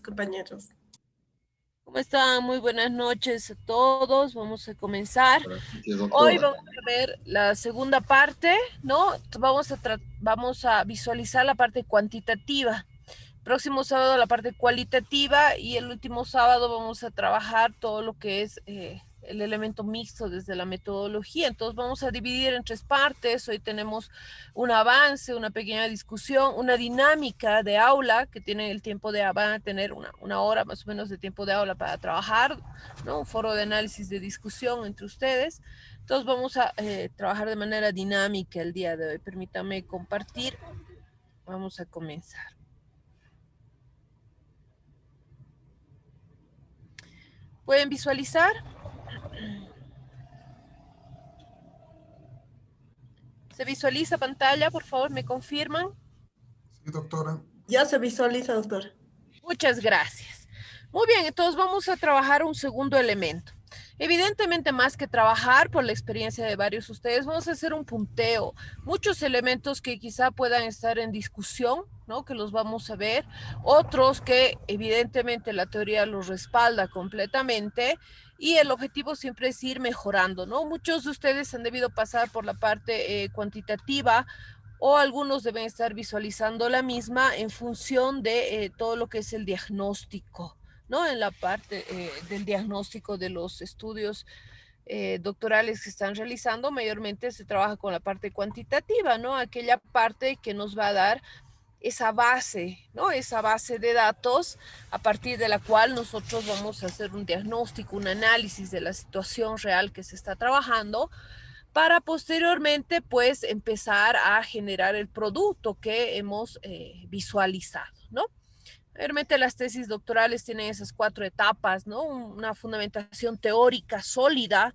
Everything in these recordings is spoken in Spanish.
Compañeros. ¿Cómo están? Muy buenas noches a todos. Vamos a comenzar. Sí, Hoy doctora. vamos a ver la segunda parte, ¿no? Vamos a visualizar la parte cuantitativa. Próximo sábado la parte cualitativa y el último sábado vamos a trabajar todo lo que es el elemento mixto desde la metodología. Entonces vamos a dividir en tres partes. Hoy tenemos un avance, una pequeña discusión, una dinámica de aula que tienen el tiempo van a tener una hora más o menos de tiempo de aula para trabajar, ¿no? Un foro de análisis de discusión entre ustedes. Entonces vamos a trabajar de manera dinámica el día de hoy. Permítame compartir. Vamos a comenzar. ¿Pueden visualizar? ¿Se visualiza pantalla? Por favor, ¿me confirman? Sí, doctora. Ya se visualiza, doctor. Muchas gracias. Muy bien, entonces vamos a trabajar un segundo elemento. Evidentemente, más que trabajar por la experiencia de varios de ustedes, vamos a hacer un punteo. Muchos elementos que quizá puedan estar en discusión, ¿no? Que los vamos a ver. Otros que evidentemente la teoría los respalda completamente. Y el objetivo siempre es ir mejorando, ¿no? Muchos de ustedes han debido pasar por la parte cuantitativa o algunos deben estar visualizando la misma en función de todo lo que es el diagnóstico, ¿no? En la parte del diagnóstico de los estudios doctorales que están realizando, mayormente se trabaja con la parte cuantitativa, ¿no? Aquella parte que nos va a dar esa base, ¿no? Esa base de datos a partir de la cual nosotros vamos a hacer un diagnóstico, un análisis de la situación real que se está trabajando, para posteriormente pues empezar a generar el producto que hemos visualizado, ¿no? Realmente las tesis doctorales tienen esas 4 etapas, ¿no? Una fundamentación teórica sólida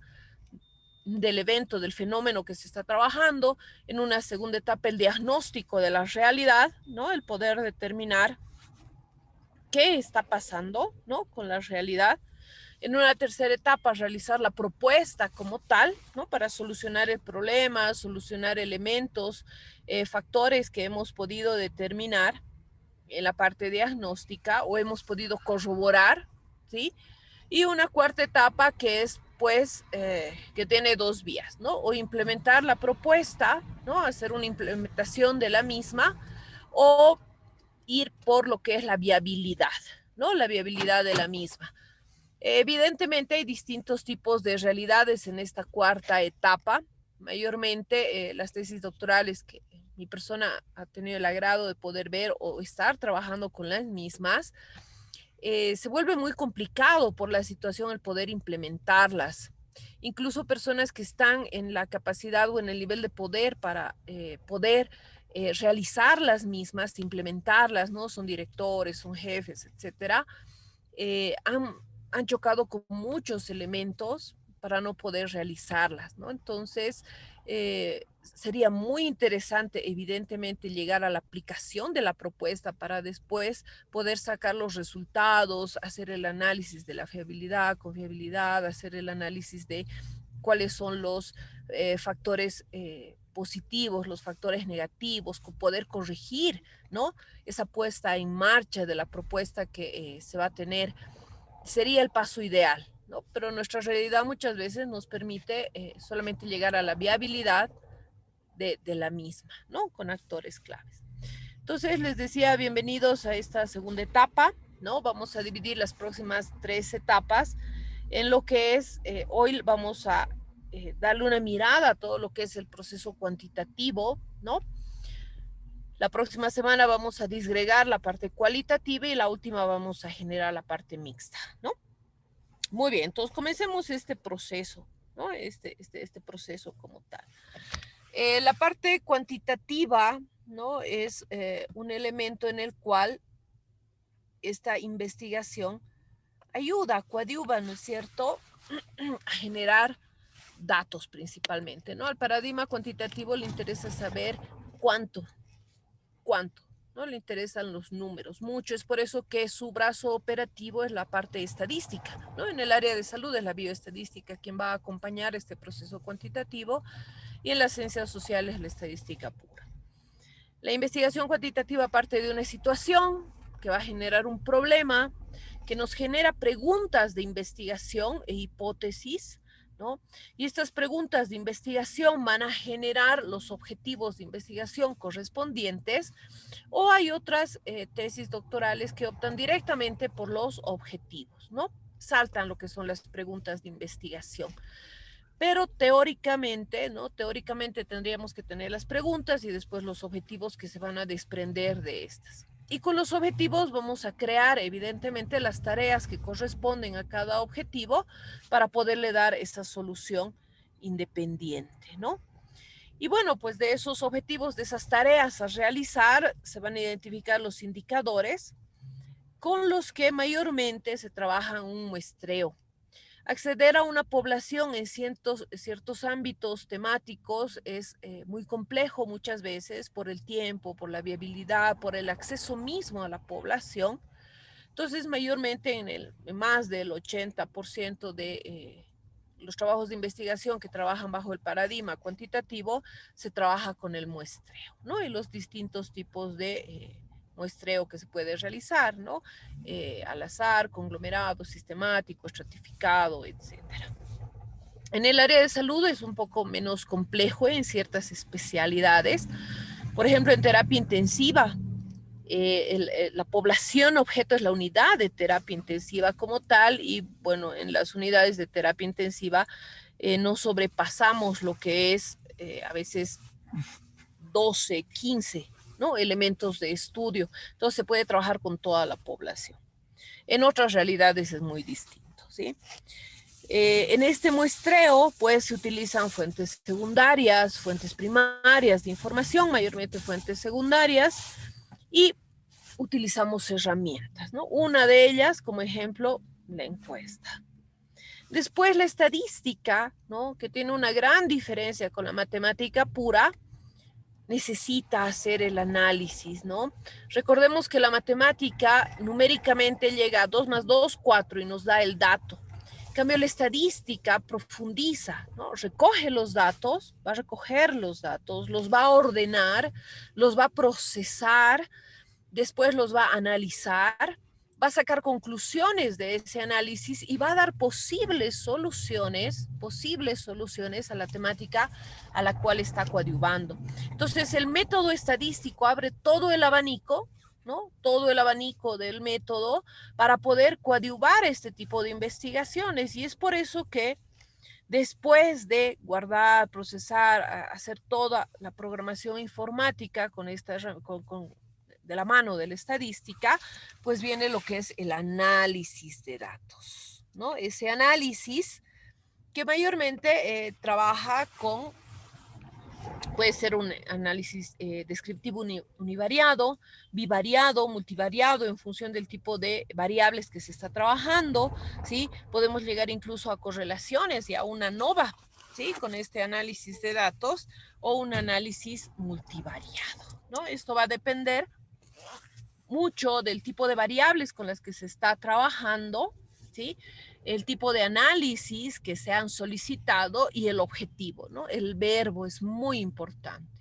del evento, del fenómeno que se está trabajando. En una segunda etapa, el diagnóstico de la realidad, ¿no? El poder determinar qué está pasando, ¿no? Con la realidad. En una tercera etapa, realizar la propuesta como tal, ¿no? Para solucionar el problema, solucionar elementos, factores que hemos podido determinar en la parte diagnóstica o hemos podido corroborar, ¿sí? Y una cuarta etapa que es, pues, que tiene 2 vías, ¿no? O implementar la propuesta, ¿no? Hacer una implementación de la misma o ir por lo que es la viabilidad, ¿no? La viabilidad de la misma. Evidentemente hay distintos tipos de realidades en esta cuarta etapa. Mayormente las tesis doctorales que mi persona ha tenido el agrado de poder ver o estar trabajando con las mismas, se vuelve muy complicado por la situación el poder implementarlas. Incluso personas que están en la capacidad o en el nivel de poder para poder realizar las mismas, implementarlas, ¿no? Son directores, son jefes, etcétera. Han chocado con muchos elementos para no poder realizarlas, ¿no? Entonces, sería muy interesante, evidentemente, llegar a la aplicación de la propuesta para después poder sacar los resultados, hacer el análisis de la fiabilidad, confiabilidad, hacer el análisis de cuáles son los factores positivos, los factores negativos, poder corregir, ¿no? Esa puesta en marcha de la propuesta que se va a tener sería el paso ideal, ¿no? Pero nuestra realidad muchas veces nos permite solamente llegar a la viabilidad de la misma, ¿no? Con actores claves. Entonces les decía, bienvenidos a esta segunda etapa, ¿no? Vamos a dividir las próximas 3 etapas en lo que es, hoy vamos a darle una mirada a todo lo que es el proceso cuantitativo, ¿no? La próxima semana vamos a disgregar la parte cualitativa y la última vamos a generar la parte mixta, ¿no? Muy bien, entonces comencemos este proceso, ¿no? Este proceso como tal. La parte cuantitativa, ¿no? Es un elemento en el cual esta investigación ayuda, coadyuva, ¿no es cierto?, a generar datos principalmente, ¿no? Al paradigma cuantitativo le interesa saber cuánto, ¿no? Le interesan los números mucho, es por eso que su brazo operativo es la parte estadística, ¿no? En el área de salud es la bioestadística quien va a acompañar este proceso cuantitativo y en las ciencias sociales la estadística pura. La investigación cuantitativa parte de una situación que va a generar un problema, que nos genera preguntas de investigación e hipótesis, ¿no? Y estas preguntas de investigación van a generar los objetivos de investigación correspondientes, o hay otras tesis doctorales que optan directamente por los objetivos, ¿no? Saltan lo que son las preguntas de investigación. Pero teóricamente, ¿no? Teóricamente tendríamos que tener las preguntas y después los objetivos que se van a desprender de estas. Y con los objetivos vamos a crear, evidentemente, las tareas que corresponden a cada objetivo para poderle dar esa solución independiente, ¿no? Y bueno, pues de esos objetivos, de esas tareas a realizar, se van a identificar los indicadores con los que mayormente se trabaja un muestreo. Acceder a una población en ciertos ámbitos temáticos es muy complejo muchas veces por el tiempo, por la viabilidad, por el acceso mismo a la población. Entonces, mayormente en más del 80% de los trabajos de investigación que trabajan bajo el paradigma cuantitativo, se trabaja con el muestreo, ¿no? Y los distintos tipos de muestreo que se puede realizar, ¿no? Al azar, conglomerado, sistemático, estratificado, etcétera. En el área de salud es un poco menos complejo en ciertas especialidades. Por ejemplo, en terapia intensiva, la población objeto es la unidad de terapia intensiva como tal, y bueno, en las unidades de terapia intensiva no sobrepasamos lo que es a veces 12, 15, ¿no? Elementos de estudio. Entonces se puede trabajar con toda la población. En otras realidades es muy distinto, ¿sí? En este muestreo, pues, se utilizan fuentes secundarias, fuentes primarias de información, mayormente fuentes secundarias, y utilizamos herramientas, ¿no? Una de ellas, como ejemplo, la encuesta. Después, la estadística, ¿no? Que tiene una gran diferencia con la matemática pura, necesita hacer el análisis, ¿no? Recordemos que la matemática numéricamente llega a 2 más 2, 4 y nos da el dato. En cambio, la estadística profundiza, ¿no? Recoge los datos, va a recoger los datos, los va a ordenar, los va a procesar, después los va a analizar, va a sacar conclusiones de ese análisis y va a dar posibles soluciones a la temática a la cual está coadyuvando. Entonces, el método estadístico abre todo el abanico, ¿no? Todo el abanico del método para poder coadyuvar este tipo de investigaciones, y es por eso que después de guardar, procesar, hacer toda la programación informática de la mano de la estadística, pues viene lo que es el análisis de datos, ¿no? Ese análisis que mayormente trabaja con, puede ser un análisis descriptivo univariado, bivariado, multivariado, en función del tipo de variables que se está trabajando, ¿sí? Podemos llegar incluso a correlaciones y a una ANOVA, ¿sí? Con este análisis de datos, o un análisis multivariado, ¿no? Esto va a depender mucho del tipo de variables con las que se está trabajando, ¿sí? El tipo de análisis que se han solicitado y el objetivo, ¿no? El verbo es muy importante.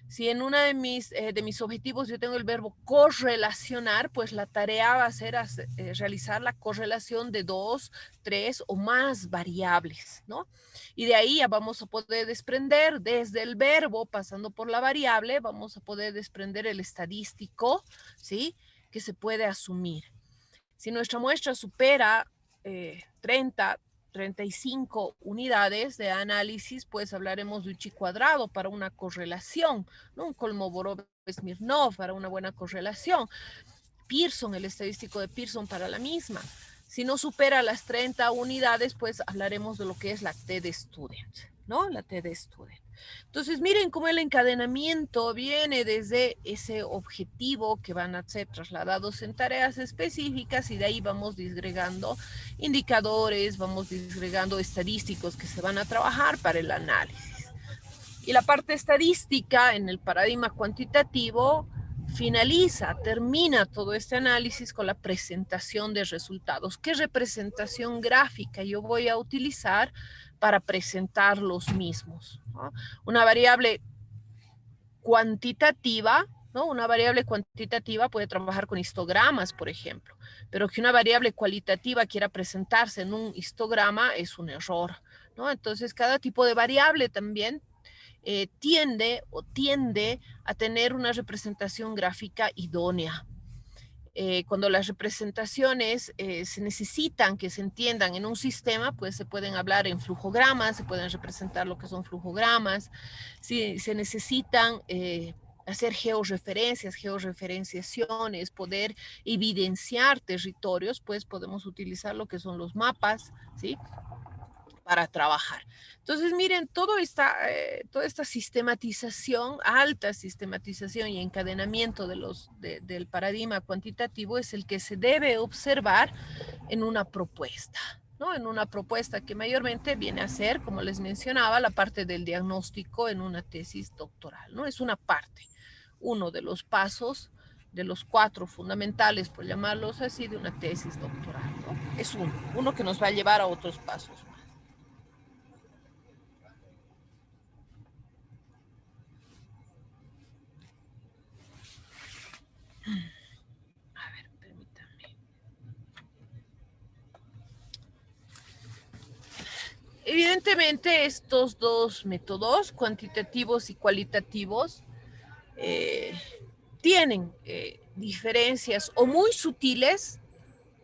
Si en uno de mis objetivos yo tengo el verbo correlacionar, pues la tarea va a ser realizar la correlación de 2, 3 o más variables, ¿no? Y de ahí ya vamos a poder desprender desde el verbo, pasando por la variable, vamos a poder desprender el estadístico, ¿sí? Que se puede asumir. Si nuestra muestra supera 30, 35 unidades de análisis, pues hablaremos de un chi cuadrado para una correlación, ¿no? Un Kolmogorov-Smirnov para una buena correlación. Pearson, el estadístico de Pearson para la misma. Si no supera las 30 unidades, pues hablaremos de lo que es la T-de-Student, ¿no? La T-de-Student. Entonces, miren cómo el encadenamiento viene desde ese objetivo que van a ser trasladados en tareas específicas, y de ahí vamos disgregando indicadores, vamos disgregando estadísticos que se van a trabajar para el análisis. Y la parte estadística en el paradigma cuantitativo termina todo este análisis con la presentación de resultados. ¿Qué representación gráfica yo voy a utilizar para presentar los mismos, ¿no? Una variable cuantitativa, ¿no? Una variable cuantitativa puede trabajar con histogramas, por ejemplo, pero que una variable cualitativa quiera presentarse en un histograma es un error, ¿no? Entonces, cada tipo de variable también tiende a tener una representación gráfica idónea. Cuando las representaciones se necesitan que se entiendan en un sistema, pues se pueden hablar en flujogramas, se pueden representar lo que son flujogramas. Si se necesitan hacer georreferenciaciones, poder evidenciar territorios, pues podemos utilizar lo que son los mapas, ¿sí? Para trabajar. Entonces, miren, toda esta sistematización, alta sistematización y encadenamiento del paradigma cuantitativo es el que se debe observar en una propuesta, ¿no? En una propuesta que mayormente viene a ser, como les mencionaba, la parte del diagnóstico en una tesis doctoral, ¿no? Es una parte, uno de los pasos de los 4 fundamentales, por llamarlos así, de una tesis doctoral, ¿no? Es uno que nos va a llevar a otros pasos. A ver, permítanme. Evidentemente, estos dos métodos, cuantitativos y cualitativos, eh, tienen diferencias o muy sutiles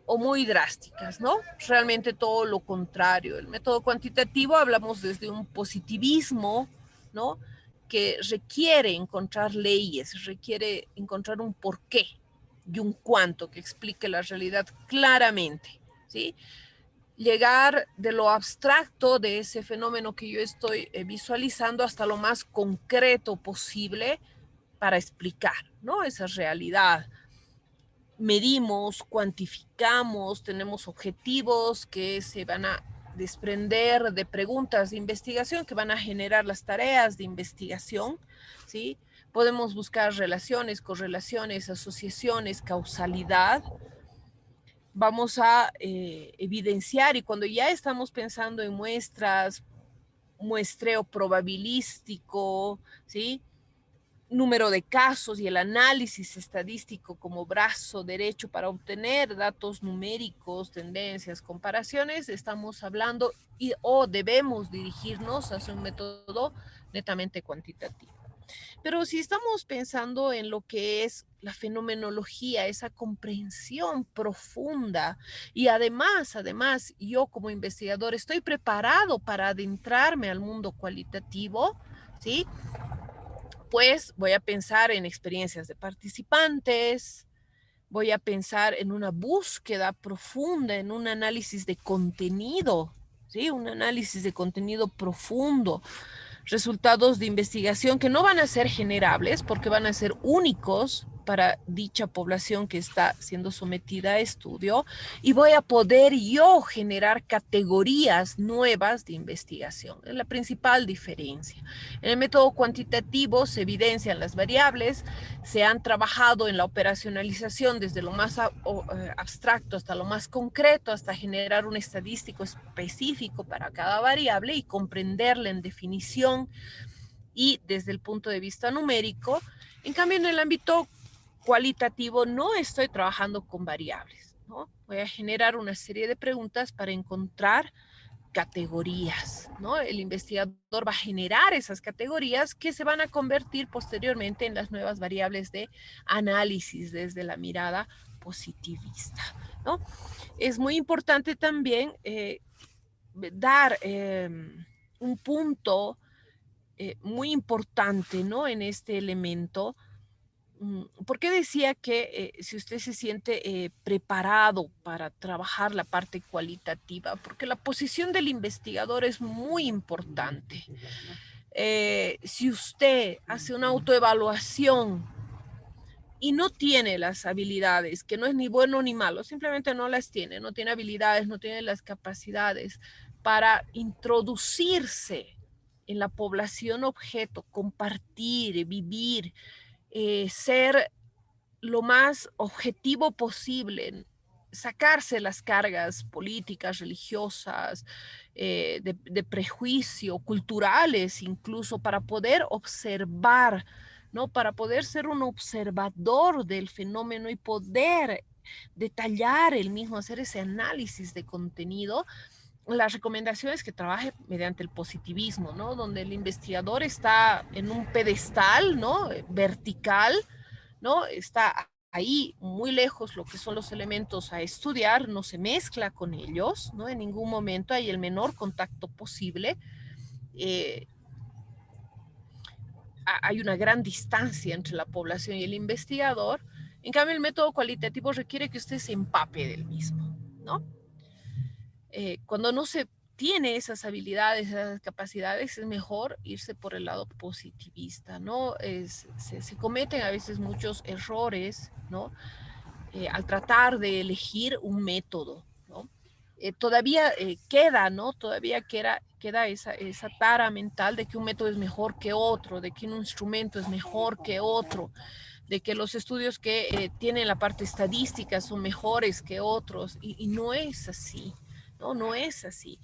o muy drásticas, ¿no? Realmente todo lo contrario. El método cuantitativo hablamos desde un positivismo, ¿no? Que requiere encontrar leyes, requiere encontrar un porqué y un cuánto que explique la realidad claramente, ¿sí? Llegar de lo abstracto de ese fenómeno que yo estoy visualizando hasta lo más concreto posible para explicar, ¿no? Esa realidad. Medimos, cuantificamos, tenemos objetivos que se van a desprender de preguntas de investigación que van a generar las tareas de investigación, ¿sí? Podemos buscar relaciones, correlaciones, asociaciones, causalidad. Vamos a evidenciar y cuando ya estamos pensando en muestras, muestreo probabilístico, ¿sí? Número de casos y el análisis estadístico como brazo derecho para obtener datos numéricos, tendencias, comparaciones, estamos hablando o debemos dirigirnos hacia un método netamente cuantitativo. Pero si estamos pensando en lo que es la fenomenología, esa comprensión profunda, y además, yo como investigador estoy preparado para adentrarme al mundo cualitativo, ¿sí? Pues voy a pensar en experiencias de participantes, voy a pensar en una búsqueda profunda, en un análisis de contenido, ¿sí? Un análisis de contenido profundo, resultados de investigación que no van a ser generables porque van a ser únicos para dicha población que está siendo sometida a estudio y voy a poder yo generar categorías nuevas de investigación. Es la principal diferencia. En el método cuantitativo se evidencian las variables, se han trabajado en la operacionalización desde lo más abstracto hasta lo más concreto, hasta generar un estadístico específico para cada variable y comprenderla en definición y desde el punto de vista numérico. En cambio, en el ámbito cualitativo no estoy trabajando con variables, ¿no? Voy a generar una serie de preguntas para encontrar categorías, ¿no? El investigador va a generar esas categorías que se van a convertir posteriormente en las nuevas variables de análisis desde la mirada positivista, ¿no? Es muy importante también dar un punto muy importante, ¿no? En este elemento. ¿Por qué decía que si usted se siente preparado para trabajar la parte cualitativa? Porque la posición del investigador es muy importante. Si usted hace una autoevaluación y no tiene las habilidades, que no es ni bueno ni malo, simplemente no las tiene, no tiene habilidades, no tiene las capacidades para introducirse en la población objeto, compartir, vivir, ser lo más objetivo posible, sacarse las cargas políticas, religiosas, de prejuicio, culturales incluso, para poder observar, ¿no? Para poder ser un observador del fenómeno y poder detallar el mismo, hacer ese análisis de contenido. La recomendación es que trabaje mediante el positivismo, ¿no? Donde el investigador está en un pedestal, ¿no? Vertical, ¿no? Está ahí muy lejos lo que son los elementos a estudiar, no se mezcla con ellos, ¿no? En ningún momento hay el menor contacto posible. Hay una gran distancia entre la población y el investigador. En cambio, el método cualitativo requiere que usted se empape del mismo, ¿no? Cuando no se tiene esas habilidades, esas capacidades, es mejor irse por el lado positivista, ¿no? Se cometen a veces muchos errores, ¿no? Al tratar de elegir un método, ¿no? Todavía queda, ¿no? Todavía queda esa tara mental de que un método es mejor que otro, de que un instrumento es mejor que otro, de que los estudios que tienen la parte estadística son mejores que otros, y no es así, ¿no? No es así.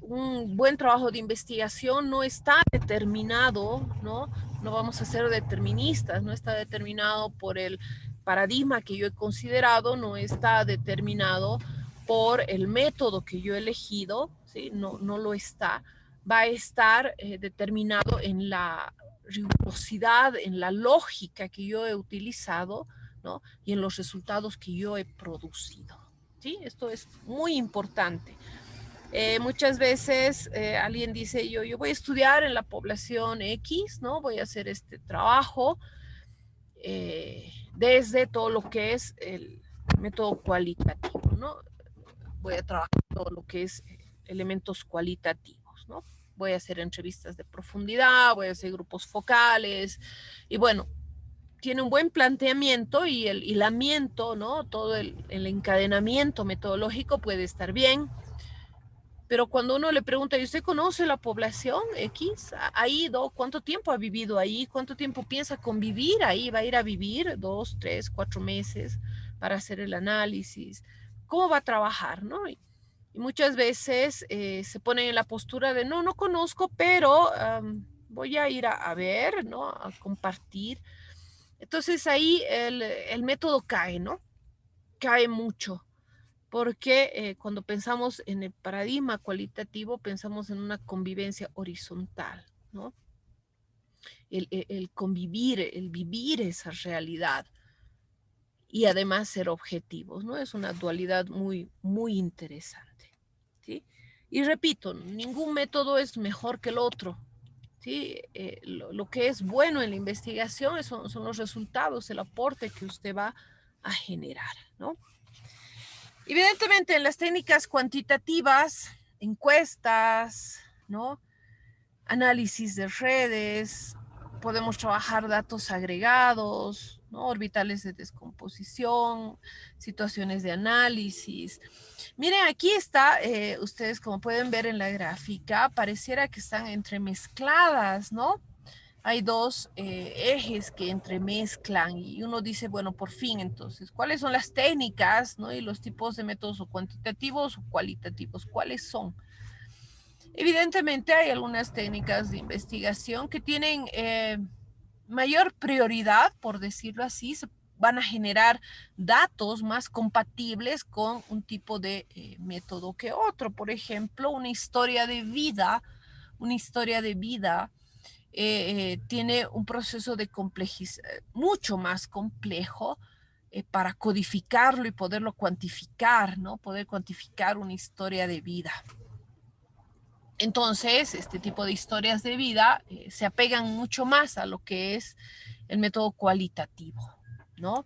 Un buen trabajo de investigación no está determinado, ¿no? No vamos a ser deterministas, no está determinado por el paradigma que yo he considerado, no está determinado por el método que yo he elegido, ¿sí? No, no lo está. Va a estar determinado en la rigurosidad, en la lógica que yo he utilizado, ¿no? Y en los resultados que yo he producido, ¿sí? Esto es muy importante. Muchas veces alguien dice, yo voy a estudiar en la población X, ¿no? Voy a hacer este trabajo desde todo lo que es el método cualitativo, ¿no? Voy a trabajar todo lo que es elementos cualitativos, ¿no? Voy a hacer entrevistas de profundidad, voy a hacer grupos focales, y bueno, tiene un buen planteamiento y el hilamiento, ¿no? Todo el encadenamiento metodológico puede estar bien. Pero cuando uno le pregunta, ¿y usted conoce la población X? ¿Ha ido? ¿Cuánto tiempo ha vivido ahí? ¿Cuánto tiempo piensa convivir ahí? ¿Va a ir a vivir 2, 3, 4 meses para hacer el análisis? ¿Cómo va a trabajar? ¿No? Y muchas veces se ponen en la postura de, no conozco, pero voy a ir a ver, ¿no? A compartir. Entonces ahí el método cae, ¿no? Cae mucho. Porque cuando pensamos en el paradigma cualitativo, pensamos en una convivencia horizontal, ¿no? El convivir, el vivir esa realidad y además ser objetivos, ¿no? Es una dualidad muy, muy interesante, ¿sí? Y repito, ningún método es mejor que el otro, ¿sí? Lo que es bueno en la investigación son los resultados, el aporte que usted va a generar, ¿no? Evidentemente, en las técnicas cuantitativas, encuestas, ¿no? Análisis de redes, podemos trabajar datos agregados, ¿no? Orbitales de descomposición, situaciones de análisis. Miren, aquí está, ustedes como pueden ver en la gráfica, pareciera que están entremezcladas, ¿no? Hay dos ejes que entremezclan y uno dice, bueno, por fin, entonces, ¿cuáles son las técnicas, ¿no? Y los tipos de métodos o cuantitativos o cualitativos? ¿Cuáles son? Evidentemente hay algunas técnicas de investigación que tienen mayor prioridad, por decirlo así, se van a generar datos más compatibles con un tipo de método que otro. Por ejemplo, una historia de vida tiene un proceso de complejidad mucho más complejo para codificarlo y poderlo cuantificar, ¿no? Poder cuantificar una historia de vida. Entonces, este tipo de historias de vida se apegan mucho más a lo que es el método cualitativo, ¿no?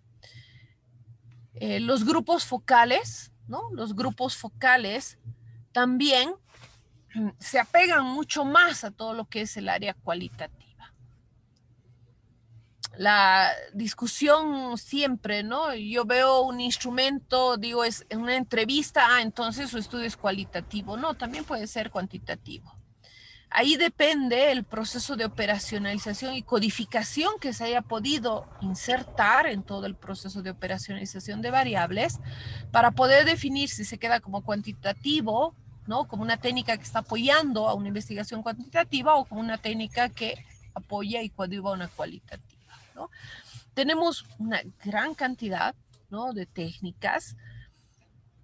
Los grupos focales, ¿no? Los grupos focales también se apegan mucho más a todo lo que es el área cualitativa. La discusión siempre, ¿no? Yo veo un instrumento, digo, es en una entrevista, entonces su estudio es cualitativo. No, también puede ser cuantitativo. Ahí depende el proceso de operacionalización y codificación que se haya podido insertar en todo el proceso de operacionalización de variables para poder definir si se queda como cuantitativo, ¿no? Como una técnica que está apoyando a una investigación cuantitativa o como una técnica que apoya y coadyuva una cualitativa, ¿no? Tenemos una gran cantidad, ¿no?, de técnicas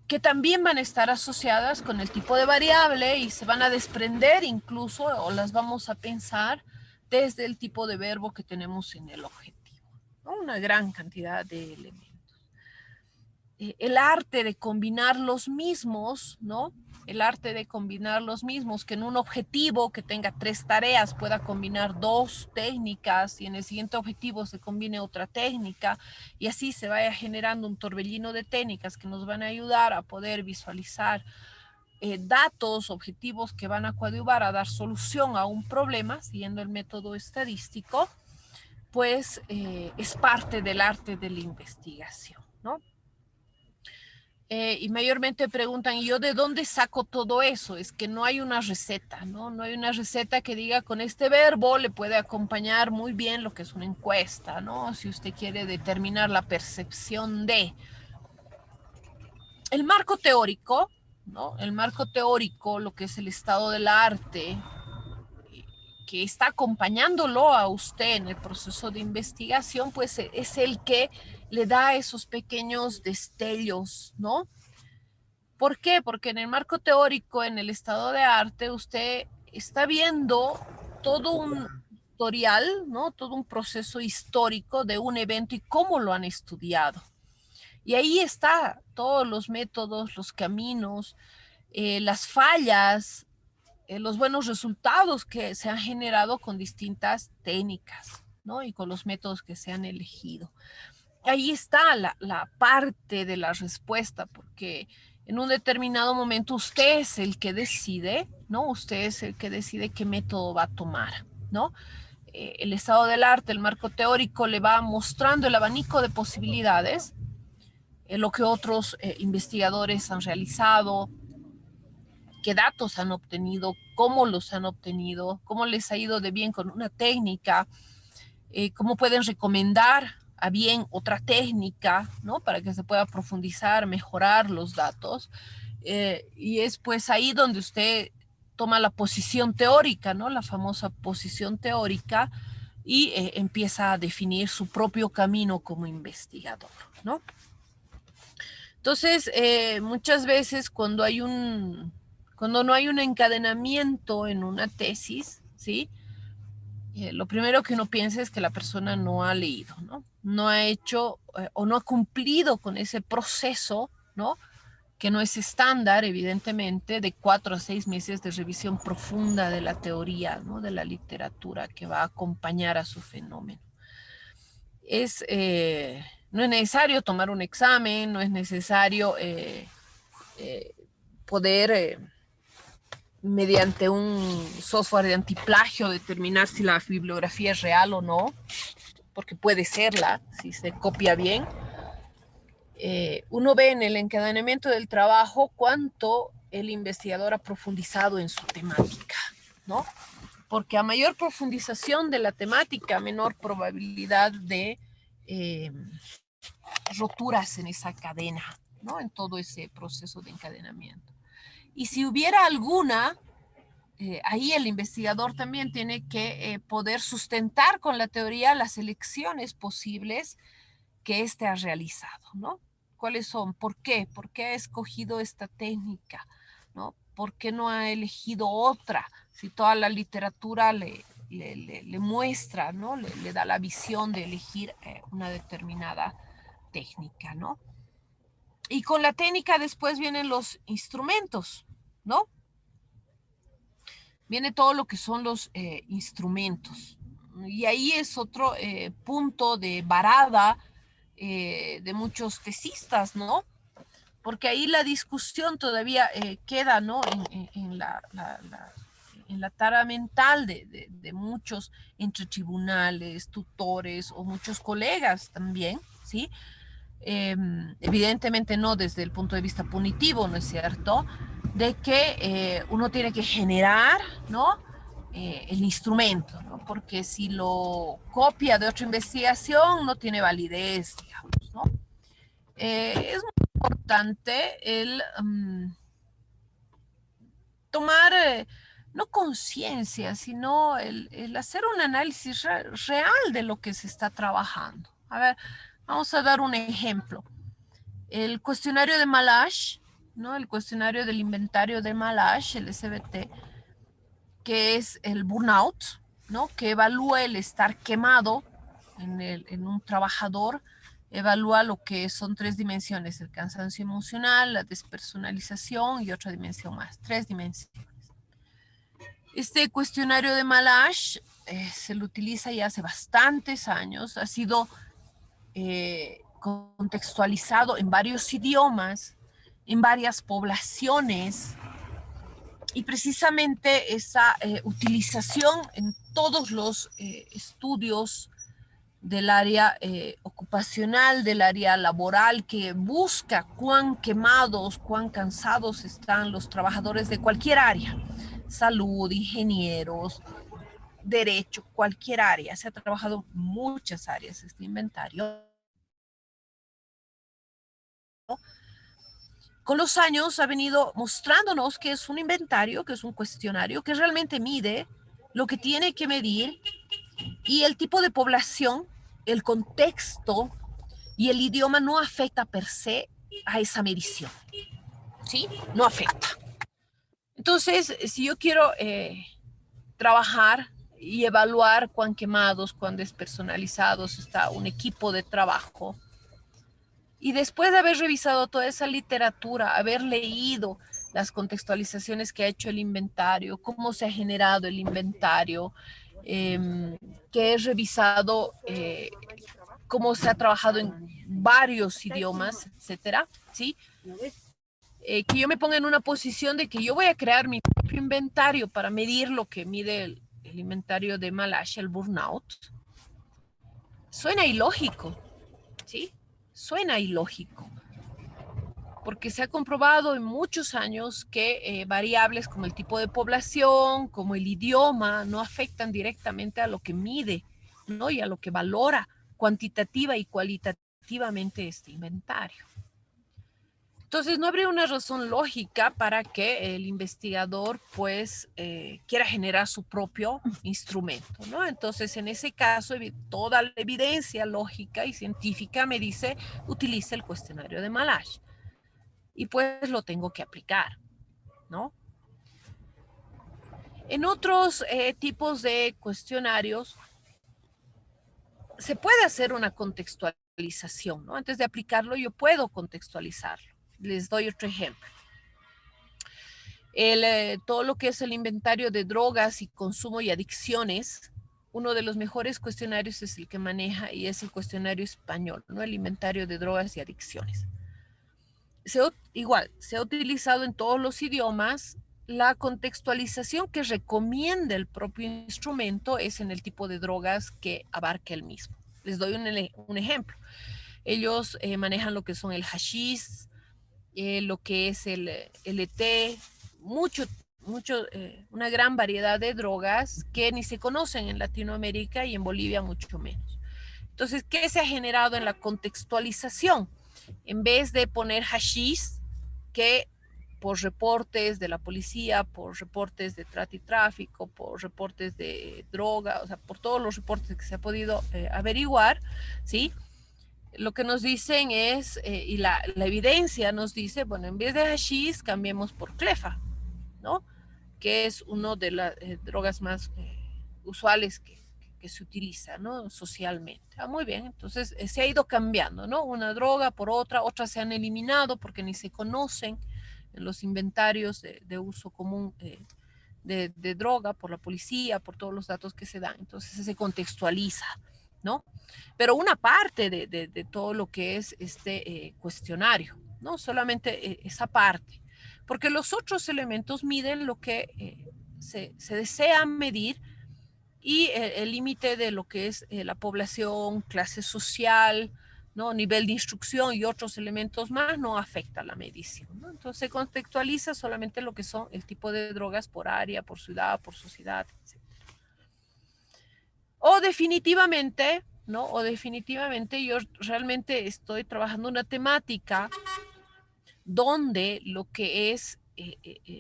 que también van a estar asociadas con el tipo de variable y se van a desprender incluso o las vamos a pensar desde el tipo de verbo que tenemos en el objetivo, ¿no? Una gran cantidad de elementos. El arte de combinar los mismos, ¿no? El arte de combinar los mismos, que en un objetivo que tenga 3 tareas pueda combinar 2 técnicas y en el siguiente objetivo se combine otra técnica y así se vaya generando un torbellino de técnicas que nos van a ayudar a poder visualizar datos, objetivos que van a coadyuvar a dar solución a un problema siguiendo el método estadístico, pues es parte del arte de la investigación, ¿no? Y mayormente preguntan, ¿y yo de dónde saco todo eso? Es que no hay una receta, ¿no? No hay una receta que diga con este verbo le puede acompañar muy bien lo que es una encuesta, ¿no? Si usted quiere determinar la percepción de. El marco teórico, ¿no? El marco teórico, lo que es el estado del arte, que está acompañándolo a usted en el proceso de investigación, pues es el que le da esos pequeños destellos, ¿no? ¿Por qué? Porque en el marco teórico, en el estado de arte, usted está viendo todo un historial, ¿no? Todo un proceso histórico de un evento y cómo lo han estudiado. Y ahí está todos los métodos, los caminos, las fallas, los buenos resultados que se han generado con distintas técnicas, ¿no? Y con los métodos que se han elegido. Ahí está la parte de la respuesta, porque en un determinado momento usted es el que decide, ¿no? Usted es el que decide qué método va a tomar, ¿no? El estado del arte, el marco teórico le va mostrando el abanico de posibilidades, lo que otros investigadores han realizado, qué datos han obtenido, cómo los han obtenido, cómo les ha ido de bien con una técnica, cómo pueden recomendar a bien otra técnica, ¿no? Para que se pueda profundizar, mejorar los datos. Y es pues ahí donde usted toma la posición teórica, ¿no? La famosa posición teórica y empieza a definir su propio camino como investigador, ¿no? Entonces, muchas veces cuando no hay un encadenamiento en una tesis, ¿sí? Lo primero que uno piensa es que la persona no ha leído, ¿no? No ha hecho o no ha cumplido con ese proceso, ¿no? Que no es estándar, evidentemente, de 4 a 6 meses de revisión profunda de la teoría, ¿no? De la literatura que va a acompañar a su fenómeno. No es necesario tomar un examen, no es necesario poder mediante un software de antiplagio determinar si la bibliografía es real o no, porque puede serla si se copia bien. Uno ve en el encadenamiento del trabajo cuánto el investigador ha profundizado en su temática, ¿no? Porque a mayor profundización de la temática, menor probabilidad de roturas en esa cadena, ¿no? En todo ese proceso de encadenamiento. Y si hubiera alguna, ahí el investigador también tiene que poder sustentar con la teoría las elecciones posibles que éste ha realizado, ¿no? ¿Cuáles son? ¿Por qué? ¿Por qué ha escogido esta técnica? ¿No? ¿Por qué no ha elegido otra? Si toda la literatura le muestra, ¿no? Le da la visión de elegir una determinada técnica, ¿no? Y con la técnica después vienen los instrumentos, ¿no? Viene todo lo que son los instrumentos. Y ahí es otro punto de varada de muchos tesistas, ¿no? Porque ahí la discusión todavía queda, ¿no? En la tara mental de muchos entre tribunales, tutores o muchos colegas también, ¿sí? Evidentemente no desde el punto de vista punitivo, ¿no es cierto? De que uno tiene que generar, ¿no? El instrumento, ¿no? Porque si lo copia de otra investigación no tiene validez, digamos, ¿no? Es muy importante el tomar no conciencia, sino el hacer un análisis real de lo que se está trabajando. A ver, vamos a dar un ejemplo. El cuestionario de Malash, ¿no? El cuestionario del inventario de Malash, el SBT, que es el burnout, ¿no? Que evalúa el estar quemado en un trabajador, evalúa lo que son 3 dimensiones: el cansancio emocional, la despersonalización y otra dimensión más, 3 dimensiones. Este cuestionario de Malash se lo utiliza ya hace bastantes años, ha sido contextualizado en varios idiomas, en varias poblaciones, y precisamente esa utilización en todos los estudios del área ocupacional, del área laboral, que busca cuán quemados, cuán cansados están los trabajadores de cualquier área: salud, ingenieros, derecho, cualquier área. Se ha trabajado en muchas áreas este inventario. Con los años ha venido mostrándonos que es un inventario, que es un cuestionario que realmente mide lo que tiene que medir, y el tipo de población, el contexto y el idioma no afecta per se a esa medición, ¿sí? No afecta. Entonces, si yo quiero trabajar y evaluar cuán quemados, cuán despersonalizados está un equipo de trabajo, y después de haber revisado toda esa literatura, haber leído las contextualizaciones que ha hecho el inventario, cómo se ha generado el inventario, que he revisado cómo se ha trabajado en varios idiomas, etcétera, ¿sí? Que yo me ponga en una posición de que yo voy a crear mi propio inventario para medir lo que mide el inventario de Malash, el burnout. Suena ilógico, ¿sí? Suena ilógico, porque se ha comprobado en muchos años que variables como el tipo de población, como el idioma, no afectan directamente a lo que mide, ¿no? Y a lo que valora cuantitativa y cualitativamente este inventario. Entonces, no habría una razón lógica para que el investigador, pues, quiera generar su propio instrumento, ¿no? Entonces, en ese caso, toda la evidencia lógica y científica me dice: utilice el cuestionario de Malash. Y pues lo tengo que aplicar, ¿no? En otros tipos de cuestionarios se puede hacer una contextualización, ¿no? Antes de aplicarlo, yo puedo contextualizarlo. Les doy otro ejemplo. Todo lo que es el inventario de drogas y consumo y adicciones, uno de los mejores cuestionarios es el que maneja, y es el cuestionario español, ¿no? El inventario de drogas y adicciones. Igual, se ha utilizado en todos los idiomas. La contextualización que recomienda el propio instrumento es en el tipo de drogas que abarca el mismo. Les doy un ejemplo. Ellos manejan lo que son el hashish, lo que es el LT, una gran variedad de drogas que ni se conocen en Latinoamérica, y en Bolivia mucho menos. Entonces, ¿qué se ha generado en la contextualización? En vez de poner hashish, que por reportes de la policía, por reportes de trata y tráfico, por reportes de droga, o sea, por todos los reportes que se ha podido averiguar, ¿sí? Lo que nos dicen es, y la evidencia nos dice, bueno, en vez de hashish, cambiemos por clefa, ¿no? Que es una de las drogas más usuales que se utiliza, ¿no? Socialmente. Muy bien, entonces se ha ido cambiando, ¿no? Una droga por otra, otras se han eliminado porque ni se conocen en los inventarios de uso común de droga por la policía, por todos los datos que se dan. Entonces se contextualiza, ¿no? Pero una parte de todo lo que es este cuestionario, ¿no? Solamente esa parte, porque los otros elementos miden lo que se desea medir, y el límite de lo que es la población, clase social, ¿no? Nivel de instrucción y otros elementos más no afecta la medición, ¿no? Entonces se contextualiza solamente lo que son el tipo de drogas por área, por ciudad, por sociedad, etc. O definitivamente, ¿no? O definitivamente yo realmente estoy trabajando una temática donde lo que es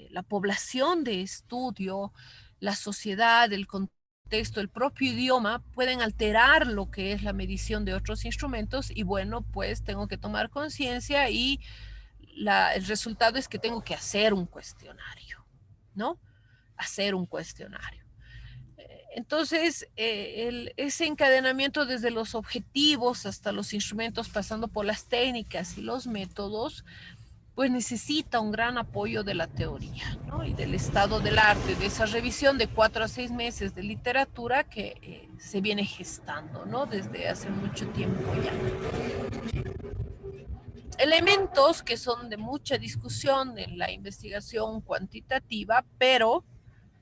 la población de estudio, la sociedad, el contexto, el propio idioma pueden alterar lo que es la medición de otros instrumentos y bueno, pues tengo que tomar conciencia y el resultado es que tengo que hacer un cuestionario, ¿no? Hacer un cuestionario. Entonces, ese encadenamiento desde los objetivos hasta los instrumentos, pasando por las técnicas y los métodos, pues necesita un gran apoyo de la teoría, ¿no? Y del estado del arte, de esa revisión de 4 a 6 meses de literatura que se viene gestando, ¿no? Desde hace mucho tiempo ya. Elementos que son de mucha discusión en la investigación cuantitativa, pero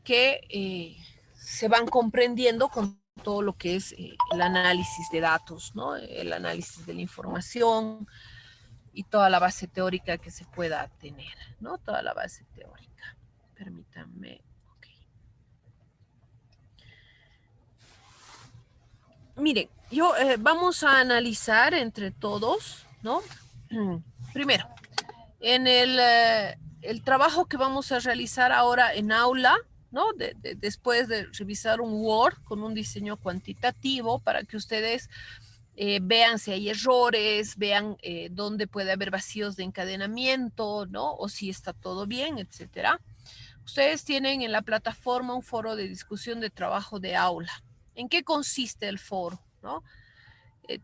que se van comprendiendo con todo lo que es el análisis de datos, ¿no? El análisis de la información y toda la base teórica que se pueda tener, ¿no? Toda la base teórica. Permítanme. Okay. Miren, vamos a analizar entre todos, ¿no? Primero, en el trabajo que vamos a realizar ahora en aula, ¿no? Después de revisar un Word con un diseño cuantitativo para que ustedes vean si hay errores, vean dónde puede haber vacíos de encadenamiento, ¿no? O si está todo bien, etcétera. Ustedes tienen en la plataforma un foro de discusión de trabajo de aula. ¿En qué consiste el foro, no?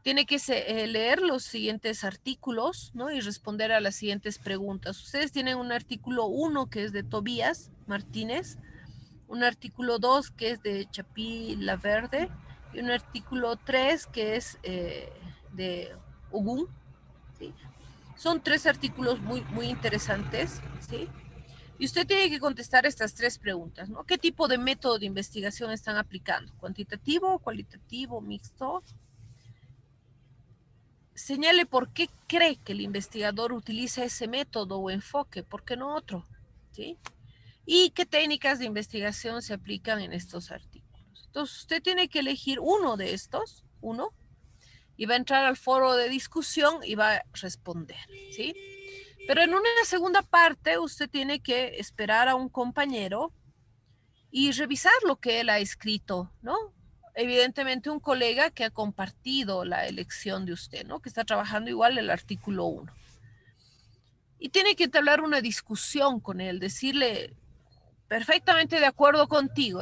Tiene que leer los siguientes artículos, ¿no? Y responder a las siguientes preguntas. Ustedes tienen un artículo 1 que es de Tobías Martínez, un artículo 2 que es de Chapí Laverde y un artículo 3 que es de Ogún, ¿sí? Son 3 artículos muy interesantes, ¿sí? Y usted tiene que contestar estas 3 preguntas, ¿no? ¿Qué tipo de método de investigación están aplicando? ¿Cuantitativo, cualitativo, mixto? Señale por qué cree que el investigador utiliza ese método o enfoque, ¿por qué no otro? ¿Sí? ¿Y qué técnicas de investigación se aplican en estos artículos? Entonces, usted tiene que elegir uno de estos, y va a entrar al foro de discusión y va a responder, ¿sí? Pero en una segunda parte, usted tiene que esperar a un compañero y revisar lo que él ha escrito, ¿no? Evidentemente un colega que ha compartido la elección de usted, ¿no? Que está trabajando igual el artículo 1. Y tiene que entablar una discusión con él, decirle, perfectamente de acuerdo contigo,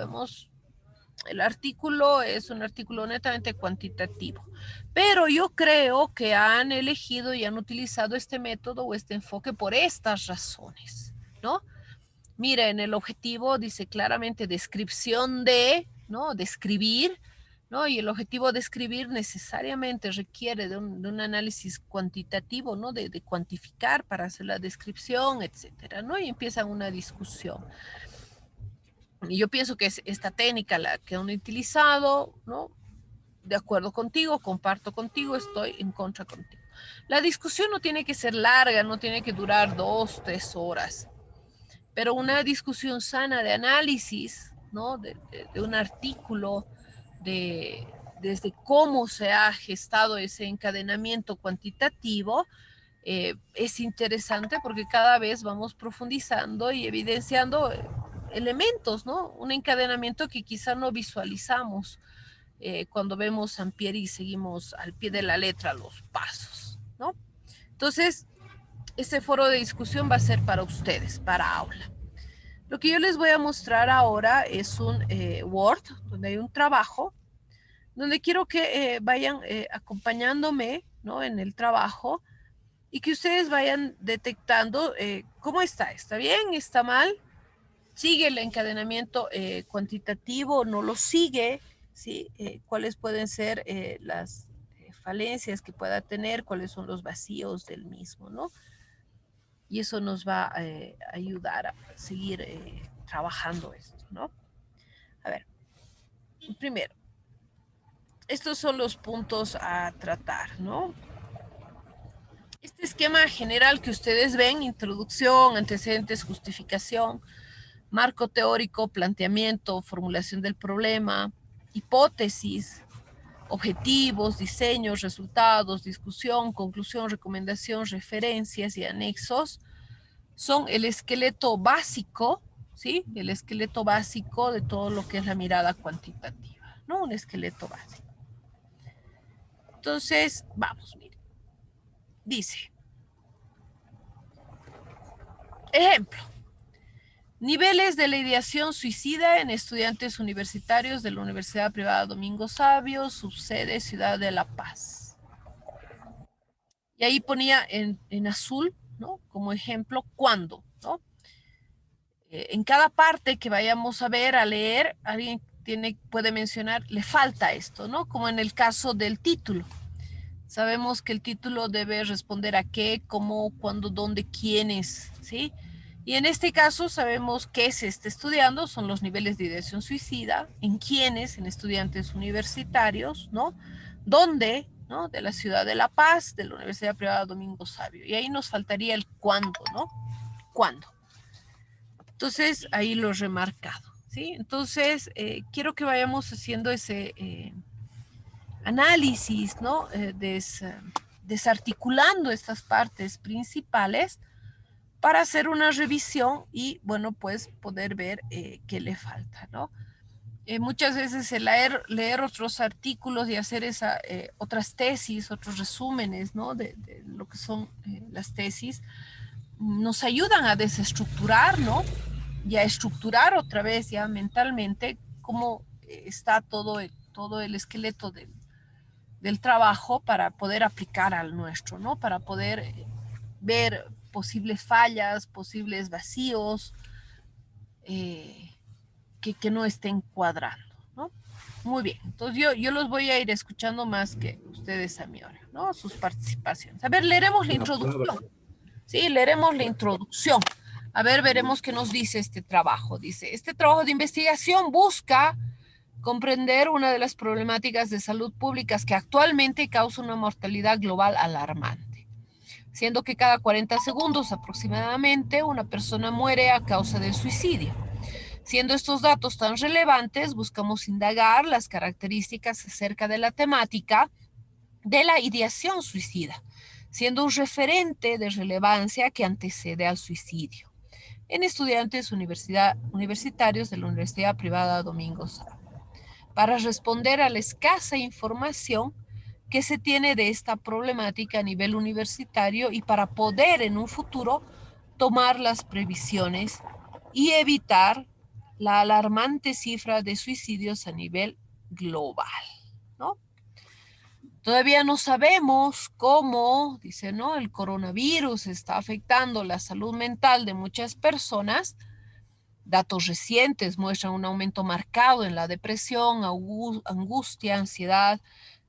el artículo es un artículo netamente cuantitativo, pero yo creo que han elegido y han utilizado este método o este enfoque por estas razones, ¿no? Mira, en el objetivo dice claramente descripción de, ¿no? Describir, ¿no? Y el objetivo de escribir necesariamente requiere de un análisis cuantitativo, ¿no? De cuantificar para hacer la descripción, etcétera, ¿no? Y empiezan una discusión. Y yo pienso que es esta técnica la que han utilizado, ¿no? De acuerdo contigo, comparto contigo, estoy en contra contigo. La discusión no tiene que ser larga, no tiene que durar 2, 3 horas. Pero una discusión sana de análisis, ¿no? De un artículo, desde cómo se ha gestado ese encadenamiento cuantitativo, es interesante porque cada vez vamos profundizando y evidenciando elementos, ¿no? Un encadenamiento que quizá no visualizamos cuando vemos Sampieri y seguimos al pie de la letra los pasos, ¿no? Entonces, este foro de discusión va a ser para ustedes, para aula. Lo que yo les voy a mostrar ahora es un Word, donde hay un trabajo, donde quiero que vayan acompañándome, ¿no? En el trabajo y que ustedes vayan detectando cómo está. ¿Está bien? ¿Está mal? ¿Sigue el encadenamiento cuantitativo? ¿No lo sigue? ¿Sí? ¿Cuáles pueden ser las falencias que pueda tener? ¿Cuáles son los vacíos del mismo, ¿no? Y eso nos va a ayudar a seguir trabajando esto, ¿no? A ver, primero, estos son los puntos a tratar, ¿no? Este esquema general que ustedes ven, introducción, antecedentes, justificación, marco teórico, planteamiento, formulación del problema, hipótesis, objetivos, diseños, resultados, discusión, conclusión, recomendación, referencias y anexos, son el esqueleto básico, ¿sí? El esqueleto básico de todo lo que es la mirada cuantitativa, ¿no? Un esqueleto básico. Entonces, vamos, miren. Dice, ejemplo, niveles de la ideación suicida en estudiantes universitarios de la Universidad Privada Domingo Sabio, subsede Ciudad de La Paz. Y ahí ponía en azul, ¿no? Como ejemplo, ¿cuándo? ¿No? En cada parte que vayamos a ver, a leer, alguien puede mencionar, le falta esto, ¿no? Como en el caso del título. Sabemos que el título debe responder a qué, cómo, cuándo, dónde, quiénes, ¿sí? Y en este caso sabemos qué se está estudiando, son los niveles de ideación suicida, en quiénes, en estudiantes universitarios, ¿no? ¿Dónde? ¿No? De la ciudad de La Paz, de la Universidad Privada Domingo Sabio. Y ahí nos faltaría el cuándo, ¿no? ¿Cuándo? Entonces, ahí lo he remarcado, ¿sí? Entonces, quiero que vayamos haciendo ese análisis, ¿no? Desarticulando estas partes principales para hacer una revisión y, bueno, pues poder ver qué le falta, ¿no? Muchas veces el leer otros artículos y hacer otras tesis, otros resúmenes, ¿no? De lo que son las tesis, nos ayudan a desestructurar, ¿no? Y a estructurar otra vez ya mentalmente cómo está todo el esqueleto del trabajo para poder aplicar al nuestro, ¿no? Para poder ver posibles fallas, posibles vacíos que no estén cuadrando, ¿no? Muy bien, entonces yo los voy a ir escuchando más que ustedes a mi hora, ¿no? Sus participaciones. A ver, leeremos la introducción. Sí, leeremos la introducción. A ver, veremos qué nos dice este trabajo. Dice, este trabajo de investigación busca comprender una de las problemáticas de salud públicas que actualmente causa una mortalidad global alarmante, siendo que cada 40 segundos aproximadamente una persona muere a causa del suicidio. Siendo estos datos tan relevantes, buscamos indagar las características acerca de la temática de la ideación suicida, siendo un referente de relevancia que antecede al suicidio en estudiantes universitarios de la Universidad Privada Domingo Sabio, para responder a la escasa información que se tiene de esta problemática a nivel universitario y para poder en un futuro tomar las previsiones y evitar la alarmante cifra de suicidios a nivel global, ¿no? Todavía no sabemos cómo, dice, ¿no? El coronavirus está afectando la salud mental de muchas personas. Datos recientes muestran un aumento marcado en la depresión, angustia, ansiedad,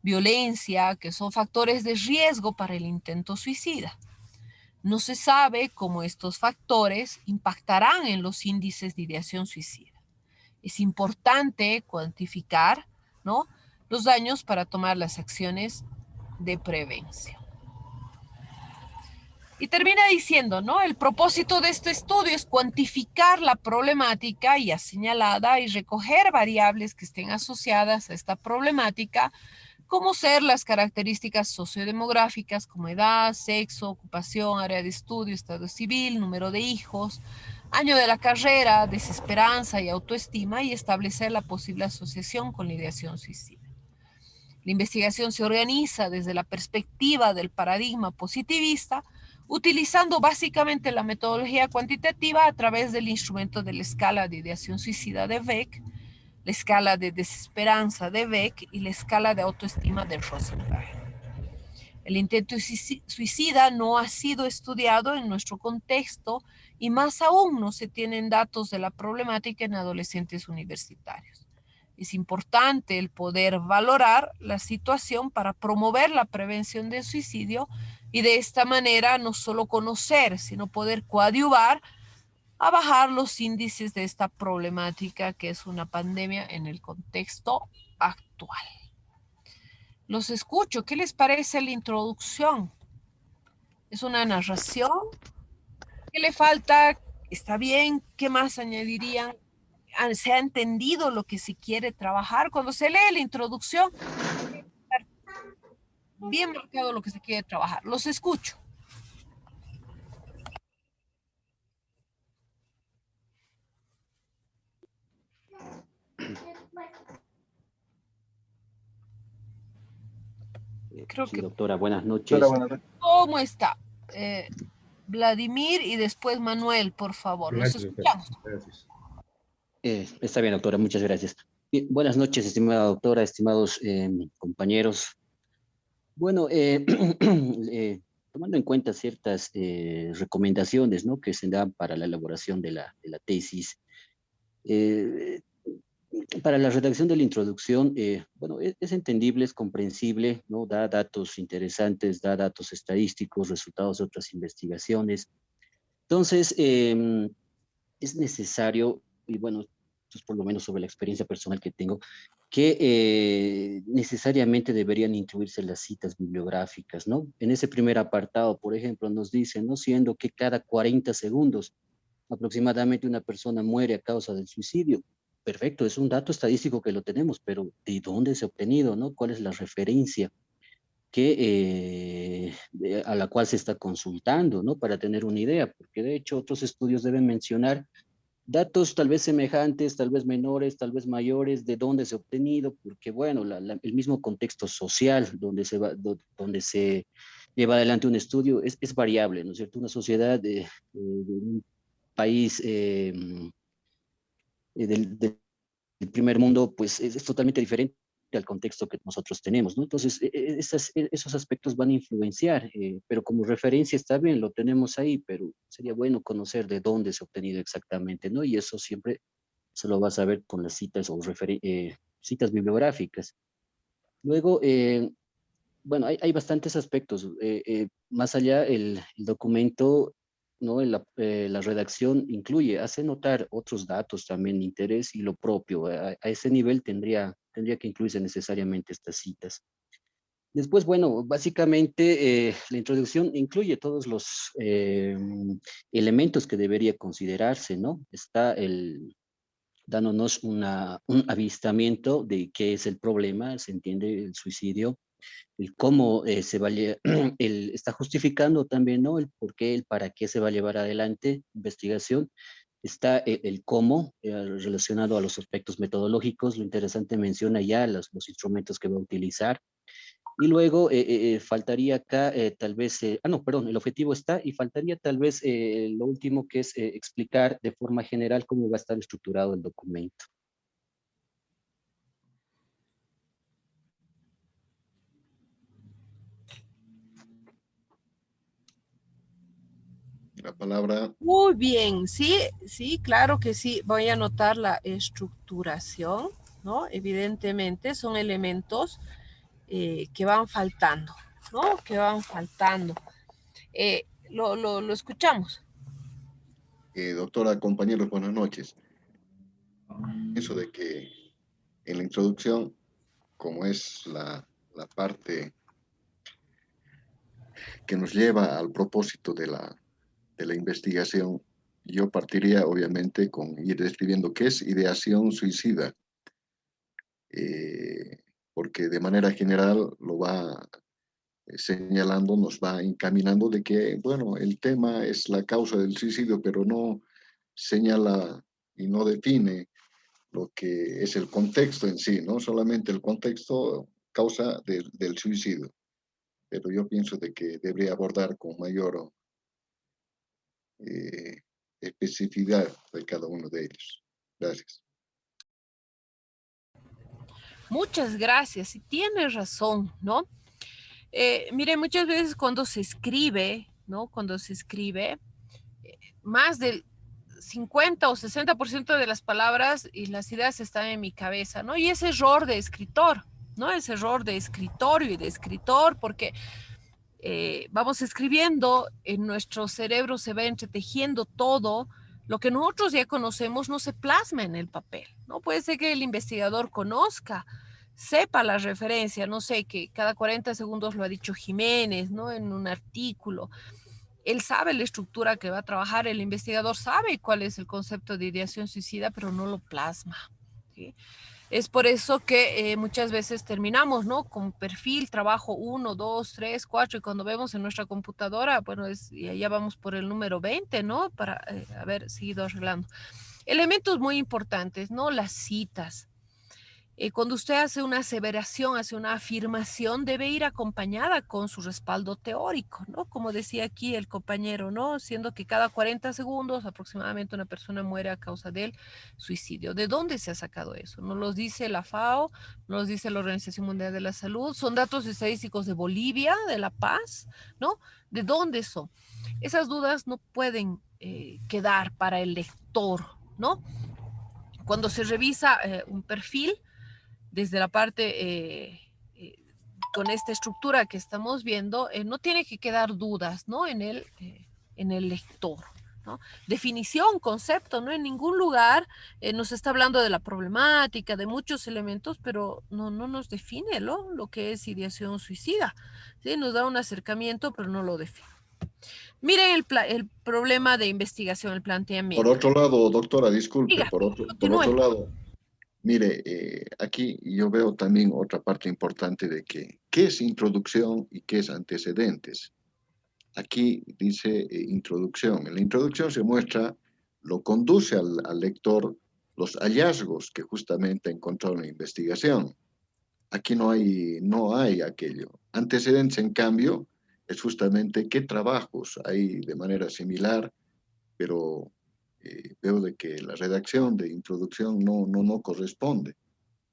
violencia, que son factores de riesgo para el intento suicida. No se sabe cómo estos factores impactarán en los índices de ideación suicida. Es importante cuantificar, ¿no?, los daños para tomar las acciones de prevención. Y termina diciendo, ¿no? El propósito de este estudio es cuantificar la problemática ya señalada y recoger variables que estén asociadas a esta problemática, como ser las características sociodemográficas como edad, sexo, ocupación, área de estudio, estado civil, número de hijos, año de la carrera, desesperanza y autoestima, y establecer la posible asociación con la ideación suicida. La investigación se organiza desde la perspectiva del paradigma positivista, utilizando básicamente la metodología cuantitativa a través del instrumento de la escala de ideación suicida de Beck, la escala de desesperanza de Beck y la escala de autoestima de Rosenberg. El intento suicida no ha sido estudiado en nuestro contexto y más aún no se tienen datos de la problemática en adolescentes universitarios. Es importante el poder valorar la situación para promover la prevención del suicidio y de esta manera no solo conocer, sino poder coadyuvar a bajar los índices de esta problemática que es una pandemia en el contexto actual. Los escucho. ¿Qué les parece la introducción? ¿Es una narración? ¿Qué le falta? ¿Está bien? ¿Qué más añadirían? ¿Se ha entendido lo que se quiere trabajar? Cuando se lee la introducción, está bien marcado lo que se quiere trabajar. Los escucho. Creo Sí, que... doctora, buenas noches. Doctora, buenas noches. ¿Cómo está? Vladimir y después Manuel, por favor. Los Gracias, doctora. escuchamos. Gracias. Está bien, doctora, muchas gracias. Bien, buenas noches, estimada doctora, estimados compañeros. Bueno, tomando en cuenta ciertas recomendaciones, ¿no?, que se dan para la elaboración de la tesis, eh, para la redacción de la introducción, bueno, es entendible, es comprensible, ¿no? Da datos interesantes, da datos estadísticos, resultados de otras investigaciones. Entonces, es necesario, y bueno, esto es por lo menos sobre la experiencia personal que tengo, que necesariamente deberían incluirse las citas bibliográficas, ¿no? En ese primer apartado, por ejemplo, nos dicen, ¿no?, siendo que cada 40 segundos aproximadamente una persona muere a causa del suicidio. Perfecto, es un dato estadístico que lo tenemos, pero ¿de dónde se ha obtenido, no? ¿Cuál es la referencia a la cual se está consultando, ¿no?, para tener una idea? Porque de hecho otros estudios deben mencionar datos tal vez semejantes, tal vez menores, tal vez mayores, de dónde se ha obtenido, porque bueno, el mismo contexto social donde se lleva adelante un estudio es variable, ¿no es cierto? Una sociedad de un país del primer mundo, pues es totalmente diferente al contexto que nosotros tenemos, ¿no? Entonces, esos aspectos van a influenciar, pero como referencia está bien, lo tenemos ahí, pero sería bueno conocer de dónde se ha obtenido exactamente, ¿no? Y eso siempre se lo vas a ver con las citas o citas bibliográficas. Luego, bueno, hay bastantes aspectos. Más allá, el documento, ¿no? La redacción hace notar otros datos también de interés y lo propio. A ese nivel tendría que incluirse necesariamente estas citas. Después, bueno, básicamente la introducción incluye todos los elementos que debería considerarse, ¿no? Está dándonos un avistamiento de qué es el problema, se entiende el suicidio, el cómo está justificando también, ¿no?, el por qué, el para qué se va a llevar adelante investigación. Está el cómo, relacionado a los aspectos metodológicos. Lo interesante, menciona ya los instrumentos que va a utilizar. Y luego faltaría acá tal vez, no, perdón, el objetivo está, y faltaría tal vez lo último, que es explicar de forma general cómo va a estar estructurado el documento. La palabra. Muy bien, sí, sí, claro que sí. Voy a anotar la estructuración, ¿no? Evidentemente son elementos que van faltando, ¿no? Que van faltando. Lo escuchamos. Doctora, compañeros, buenas noches. Eso de que en la introducción, como es la parte que nos lleva al propósito de la investigación, yo partiría obviamente con ir describiendo qué es ideación suicida, porque de manera general lo va señalando, nos va encaminando de que, bueno, el tema es la causa del suicidio, pero no señala y no define lo que es el contexto en sí, no solamente el contexto causa del suicidio, pero yo pienso de que debería abordar con mayor especificidad de cada uno de ellos. Gracias. Muchas gracias. Y tienes razón, ¿no? Mire, muchas veces cuando se escribe, ¿no? Cuando se escribe, más del 50 o 60% de las palabras y las ideas están en mi cabeza, ¿no? Y ese error de escritor, ¿no? Ese error de escritorio y de escritor, porque vamos escribiendo, en nuestro cerebro se va entretejiendo todo, lo que nosotros ya conocemos no se plasma en el papel, ¿no? Puede ser que el investigador conozca, sepa la referencia, no sé, que cada 40 segundos lo ha dicho Jiménez, ¿no? En un artículo. Él sabe la estructura que va a trabajar, el investigador sabe cuál es el concepto de ideación suicida, pero no lo plasma, ¿sí? Es por eso que muchas veces terminamos, ¿no? Con perfil, trabajo 1, 2, 3, 4, y cuando vemos en nuestra computadora, bueno, ya vamos por el número 20, ¿no? Para haber seguido arreglando. Elementos muy importantes, ¿no? Las citas. Cuando usted hace una aseveración, hace una afirmación, debe ir acompañada con su respaldo teórico, ¿no? Como decía aquí el compañero, ¿no? Siendo que cada 40 segundos aproximadamente una persona muere a causa del suicidio. ¿De dónde se ha sacado eso? Nos los dice la FAO, nos los dice la Organización Mundial de la Salud, son datos estadísticos de Bolivia, de La Paz, ¿no? ¿De dónde son? Esas dudas no pueden quedar para el lector, ¿no? Cuando se revisa un perfil, desde la parte con esta estructura que estamos viendo, no tiene que quedar dudas, ¿no? En el lector, ¿no? Definición, concepto, ¿no? En ningún lugar nos está hablando de la problemática, de muchos elementos, pero no nos define lo que es ideación suicida, ¿sí? Nos da un acercamiento, pero no lo define. Miren el problema de investigación, el planteamiento. Por otro lado, doctora, disculpe, Diga, por otro lado, mire, aquí yo veo también otra parte importante de qué es introducción y qué es antecedentes. Aquí dice introducción. En la introducción se muestra, lo conduce al lector los hallazgos que justamente ha encontrado en la investigación. Aquí no hay aquello. Antecedentes, en cambio, es justamente qué trabajos hay de manera similar, pero veo de que la redacción de introducción no corresponde,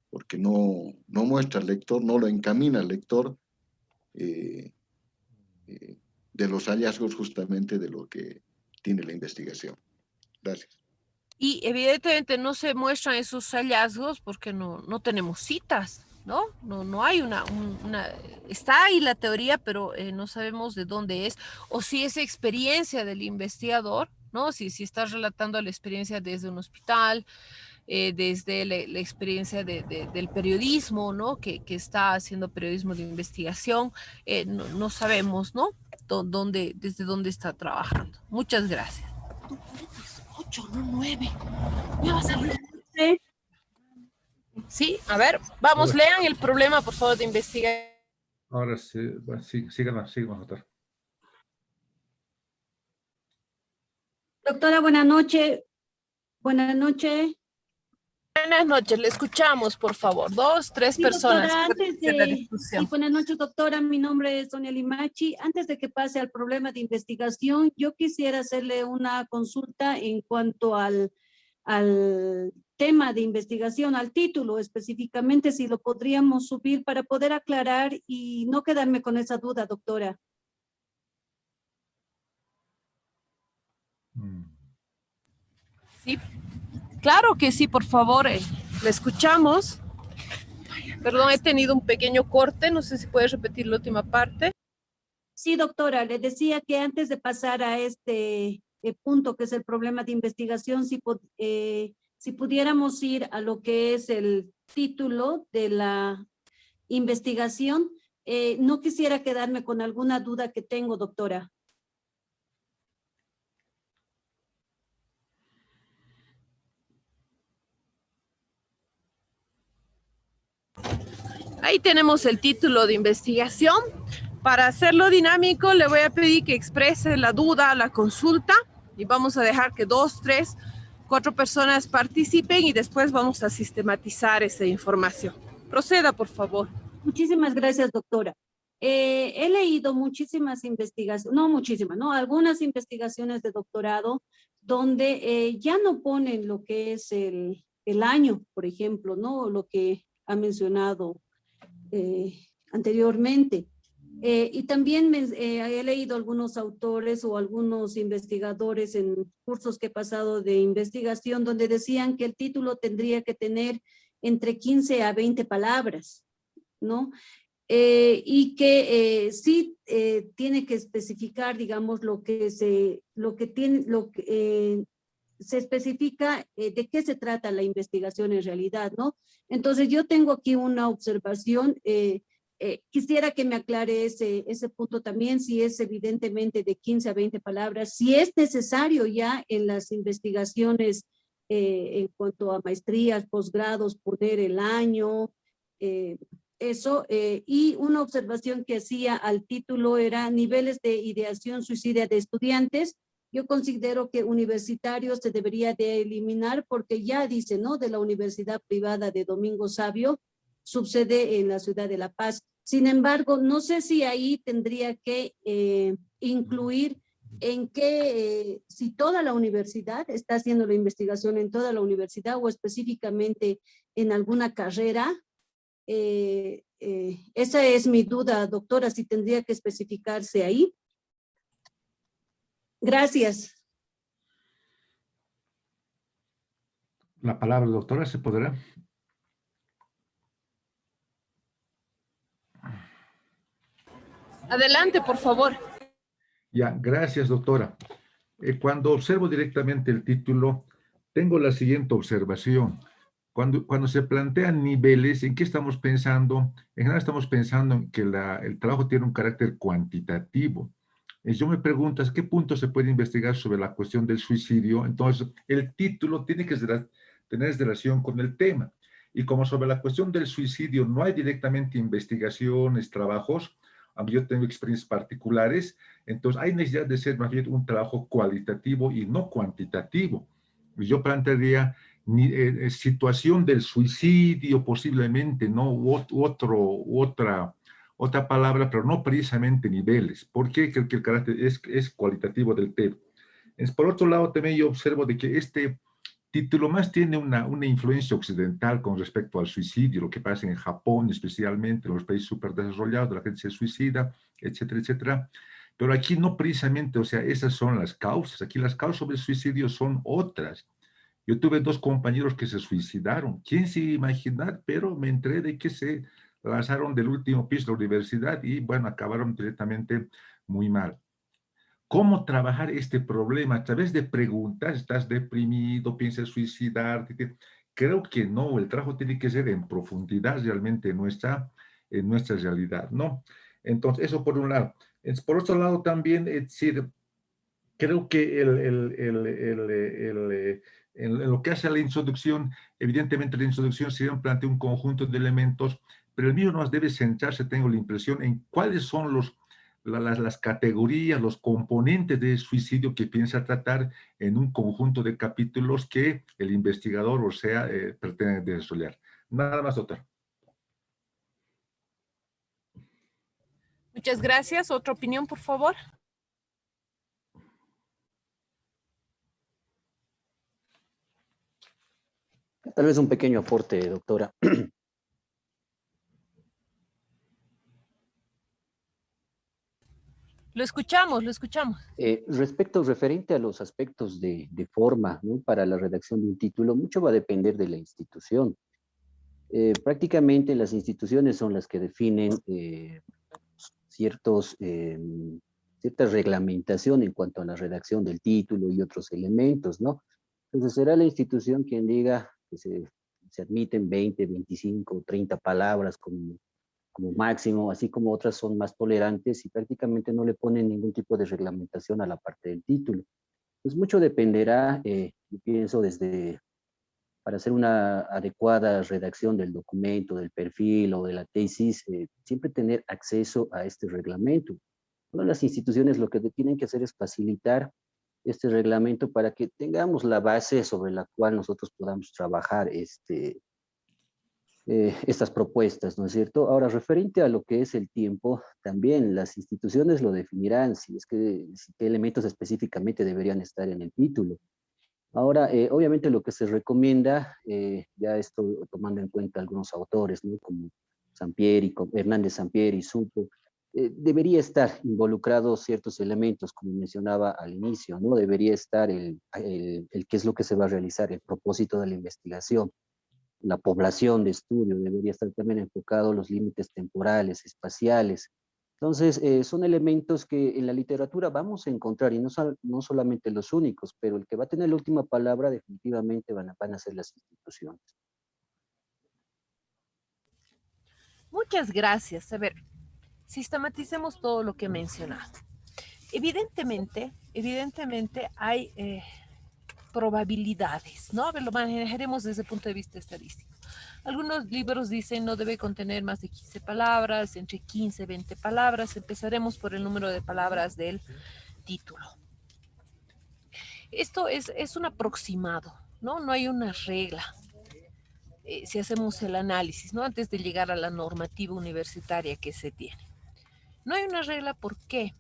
porque no muestra al lector, no lo encamina al lector de los hallazgos justamente de lo que tiene la investigación. Gracias. Y evidentemente no se muestran esos hallazgos porque no tenemos citas, ¿no? No hay está ahí la teoría, pero no sabemos de dónde es, o si es experiencia del investigador, ¿no? Si está relatando la experiencia desde un hospital, desde la experiencia del periodismo, ¿no? Que está haciendo periodismo de investigación, no sabemos, ¿no? Desde dónde está trabajando. Muchas gracias. 8, no 9. Me va a salir. Sí, a ver, vamos, lean el problema, por favor, de investigación. Ahora sí, síganos, doctor. Doctora, buenas noches. Buenas noches. Buenas noches, le escuchamos, por favor. 2, 3 Sí, personas. doctora, sí, buenas noches, doctora. Mi nombre es Sonia Limachi. Antes de que pase al problema de investigación, yo quisiera hacerle una consulta en cuanto al tema de investigación, al título específicamente, si lo podríamos subir para poder aclarar y no quedarme con esa duda, doctora. Sí, claro que sí, por favor, le escuchamos. Perdón, he tenido un pequeño corte, no sé si puedes repetir la última parte. Sí, doctora, le decía que antes de pasar a este punto, que es el problema de investigación, si pudiéramos ir a lo que es el título de la investigación, no quisiera quedarme con alguna duda que tengo, doctora. Ahí tenemos el título de investigación. Para hacerlo dinámico, le voy a pedir que exprese la duda, la consulta, y vamos a dejar que 2, 3, 4 personas participen y después vamos a sistematizar esa información. Proceda, por favor. Muchísimas gracias, doctora. He leído muchísimas investigaciones, no muchísimas, no, algunas investigaciones de doctorado donde ya no ponen lo que es el año, por ejemplo, ¿no? Lo que ha mencionado anteriormente. Y también he leído algunos autores o algunos investigadores en cursos que he pasado de investigación donde decían que el título tendría que tener entre 15 a 20 palabras, ¿no? Y que sí tiene que especificar, digamos, lo que se especifica de qué se trata la investigación en realidad, ¿no? Entonces yo tengo aquí una observación, quisiera que me aclare ese punto también, si es evidentemente de 15 a 20 palabras, si es necesario ya en las investigaciones en cuanto a maestrías, posgrados, poner el año, y una observación que hacía al título era niveles de ideación suicida de estudiantes, yo considero que universitario se debería de eliminar porque ya dice, ¿no? De la Universidad Privada de Domingo Sabio, subsede en la ciudad de La Paz. Sin embargo, no sé si ahí tendría que incluir en que si toda la universidad está haciendo la investigación en toda la universidad o específicamente en alguna carrera. Esa es mi duda, doctora, si tendría que especificarse ahí. Gracias. La palabra, doctora, ¿se podrá? Adelante, por favor. Ya, gracias, doctora. Cuando observo directamente el título, tengo la siguiente observación. Cuando se plantean niveles, ¿en qué estamos pensando? En general estamos pensando en que el trabajo tiene un carácter cuantitativo. Yo me pregunto, ¿a qué punto se puede investigar sobre la cuestión del suicidio? Entonces, el título tiene que tener relación con el tema. Y como sobre la cuestión del suicidio no hay directamente investigaciones, trabajos, aunque yo tengo experiencias particulares, entonces hay necesidad de ser más bien un trabajo cualitativo y no cuantitativo. Yo plantearía situación del suicidio posiblemente, ¿no? Otra palabra, pero no precisamente niveles. ¿Por qué? Creo que el carácter es cualitativo del tema. Por otro lado, también yo observo de que este título más tiene una influencia occidental con respecto al suicidio, lo que pasa en Japón, especialmente en los países superdesarrollados, la gente se suicida, etcétera, etcétera. Pero aquí no precisamente, o sea, esas son las causas. Aquí las causas sobre el suicidio son otras. Yo tuve 2 compañeros que se suicidaron. ¿Quién se iba a imaginar? Pero me enteré de que se lanzaron del último piso de la universidad y, bueno, acabaron directamente muy mal. ¿Cómo trabajar este problema? A través de preguntas, ¿estás deprimido? ¿Piensas suicidarte? Creo que no, el trabajo tiene que ser en profundidad realmente en nuestra realidad, ¿no? Entonces, eso por un lado. Por otro lado también, es decir, creo que en lo que hace a la introducción, evidentemente la introducción se plantea un conjunto de elementos, pero el mío no debe centrarse, tengo la impresión, en cuáles son las categorías, los componentes de suicidio que piensa tratar en un conjunto de capítulos que el investigador, o sea, pretende desarrollar. Nada más, doctor. Muchas gracias. ¿Otra opinión, por favor? Tal vez un pequeño aporte, doctora. Lo escuchamos, lo escuchamos. Referente a los aspectos de forma, ¿no? Para la redacción de un título, mucho va a depender de la institución. Prácticamente las instituciones son las que definen cierta reglamentación en cuanto a la redacción del título y otros elementos, ¿no? Entonces será la institución quien diga que se admiten 20, 25, 30 palabras como máximo, así como otras son más tolerantes y prácticamente no le ponen ningún tipo de reglamentación a la parte del título. Pues mucho dependerá, yo pienso, para hacer una adecuada redacción del documento, del perfil o de la tesis, siempre tener acceso a este reglamento. Bueno, las instituciones lo que tienen que hacer es facilitar este reglamento para que tengamos la base sobre la cual nosotros podamos trabajar estas propuestas, ¿no es cierto? Ahora, referente a lo que es el tiempo, también las instituciones lo definirán, si qué elementos específicamente deberían estar en el título. Ahora, obviamente lo que se recomienda, ya esto tomando en cuenta algunos autores, ¿no? Como Hernández Sampieri, Supo, debería estar involucrados ciertos elementos, como mencionaba al inicio, ¿no? Debería estar el qué es lo que se va a realizar, el propósito de la investigación, la población de estudio, debería estar también enfocado los límites temporales, espaciales. Entonces, son elementos que en la literatura vamos a encontrar, y no solamente los únicos, pero el que va a tener la última palabra definitivamente van a ser las instituciones. Muchas gracias. A ver, sistematicemos todo lo que he mencionado. Evidentemente hay probabilidades, ¿no? A ver, lo manejaremos desde el punto de vista estadístico. Algunos libros dicen no debe contener más de 15 palabras, entre 15 y 20 palabras. Empezaremos por el número de palabras del título. Esto es un aproximado, ¿no? No hay una regla. Si hacemos el análisis, ¿no? Antes de llegar a la normativa universitaria que se tiene. No hay una regla, ¿por qué?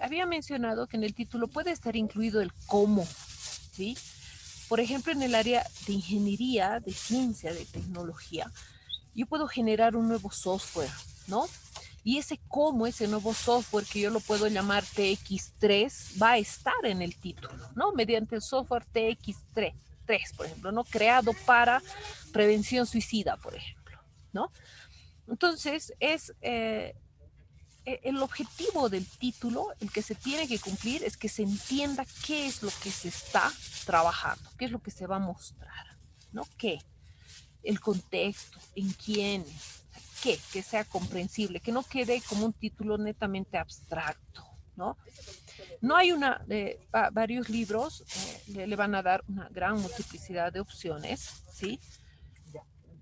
Había mencionado que en el título puede estar incluido el cómo, ¿sí? Por ejemplo, en el área de ingeniería, de ciencia, de tecnología, yo puedo generar un nuevo software, ¿no? Y ese cómo, ese nuevo software que yo lo puedo llamar TX3, va a estar en el título, ¿no? Mediante el software TX3, por ejemplo, ¿no? Creado para prevención suicida, por ejemplo, ¿no? Entonces, el objetivo del título, el que se tiene que cumplir, es que se entienda qué es lo que se está trabajando, qué es lo que se va a mostrar, ¿no? ¿Qué? El contexto, en quién, qué, que sea comprensible, que no quede como un título netamente abstracto, ¿no? No hay varios libros le van a dar una gran multiplicidad de opciones, ¿sí?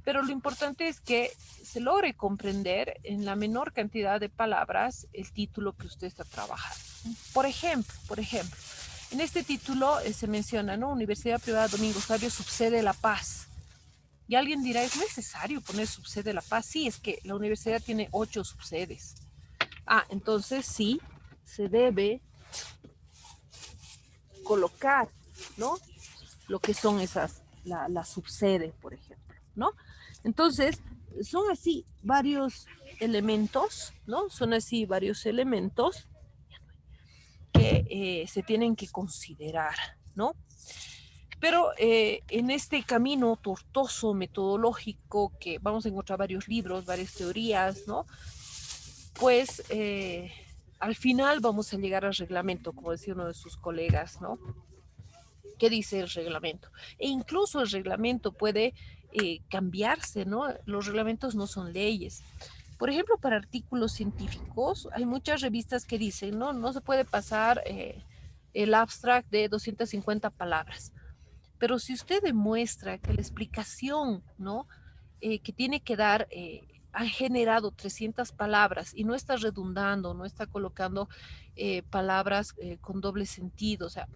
Pero lo importante es que se logre comprender en la menor cantidad de palabras el título que usted está trabajando. Por ejemplo, en este título se menciona, ¿no? Universidad Privada Domingo Sabio, subsede La Paz. Y alguien dirá, ¿es necesario poner subsede La Paz? Sí, es que la universidad tiene 8 subsedes. Entonces sí, se debe colocar, ¿no? Lo que son esas, la subsede, por ejemplo, ¿no? Entonces, son así varios elementos, ¿no? Son así varios elementos que se tienen que considerar, ¿no? Pero en este camino tortuoso, metodológico, que vamos a encontrar varios libros, varias teorías, ¿no? Pues al final vamos a llegar al reglamento, como decía uno de sus colegas, ¿no? ¿Qué dice el reglamento? E incluso el reglamento puede cambiarse, ¿no? Los reglamentos no son leyes. Por ejemplo, para artículos científicos, hay muchas revistas que dicen, no, no se puede pasar el abstract de 250 palabras. Pero si usted demuestra que la explicación, ¿no? Que tiene que dar ha generado 300 palabras y no está redundando, no está colocando palabras con doble sentido, o sea,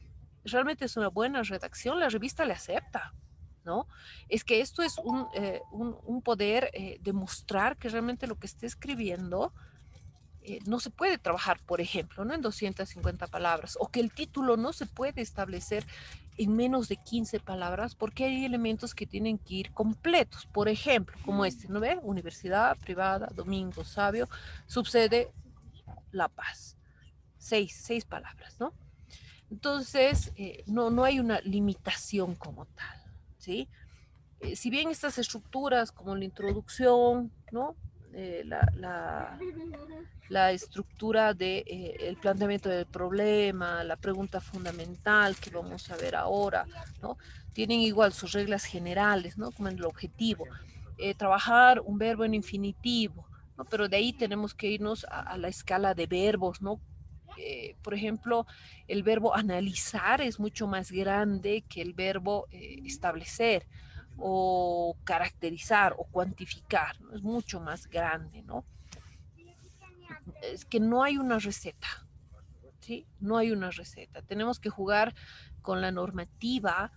realmente es una buena redacción, la revista le acepta, ¿no? Es que esto es un poder demostrar que realmente lo que esté escribiendo no se puede trabajar, por ejemplo, ¿no? En 250 palabras, o que el título no se puede establecer en menos de 15 palabras, porque hay elementos que tienen que ir completos. Por ejemplo, como este, ¿no ve? Universidad Privada Domingo Sabio, subsede La Paz. Seis palabras, ¿no? Entonces, no hay una limitación como tal, ¿sí? Si bien estas estructuras como la introducción, ¿no? La estructura del planteamiento del problema, la pregunta fundamental que vamos a ver ahora, ¿no? Tienen igual sus reglas generales, ¿no? Como en el objetivo. Trabajar un verbo en infinitivo, ¿no? Pero de ahí tenemos que irnos a la escala de verbos, ¿no? Por ejemplo, el verbo analizar es mucho más grande que el verbo establecer o caracterizar o cuantificar, ¿no? Es mucho más grande, ¿no? Es que no hay una receta, ¿sí? No hay una receta. Tenemos que jugar con la normativa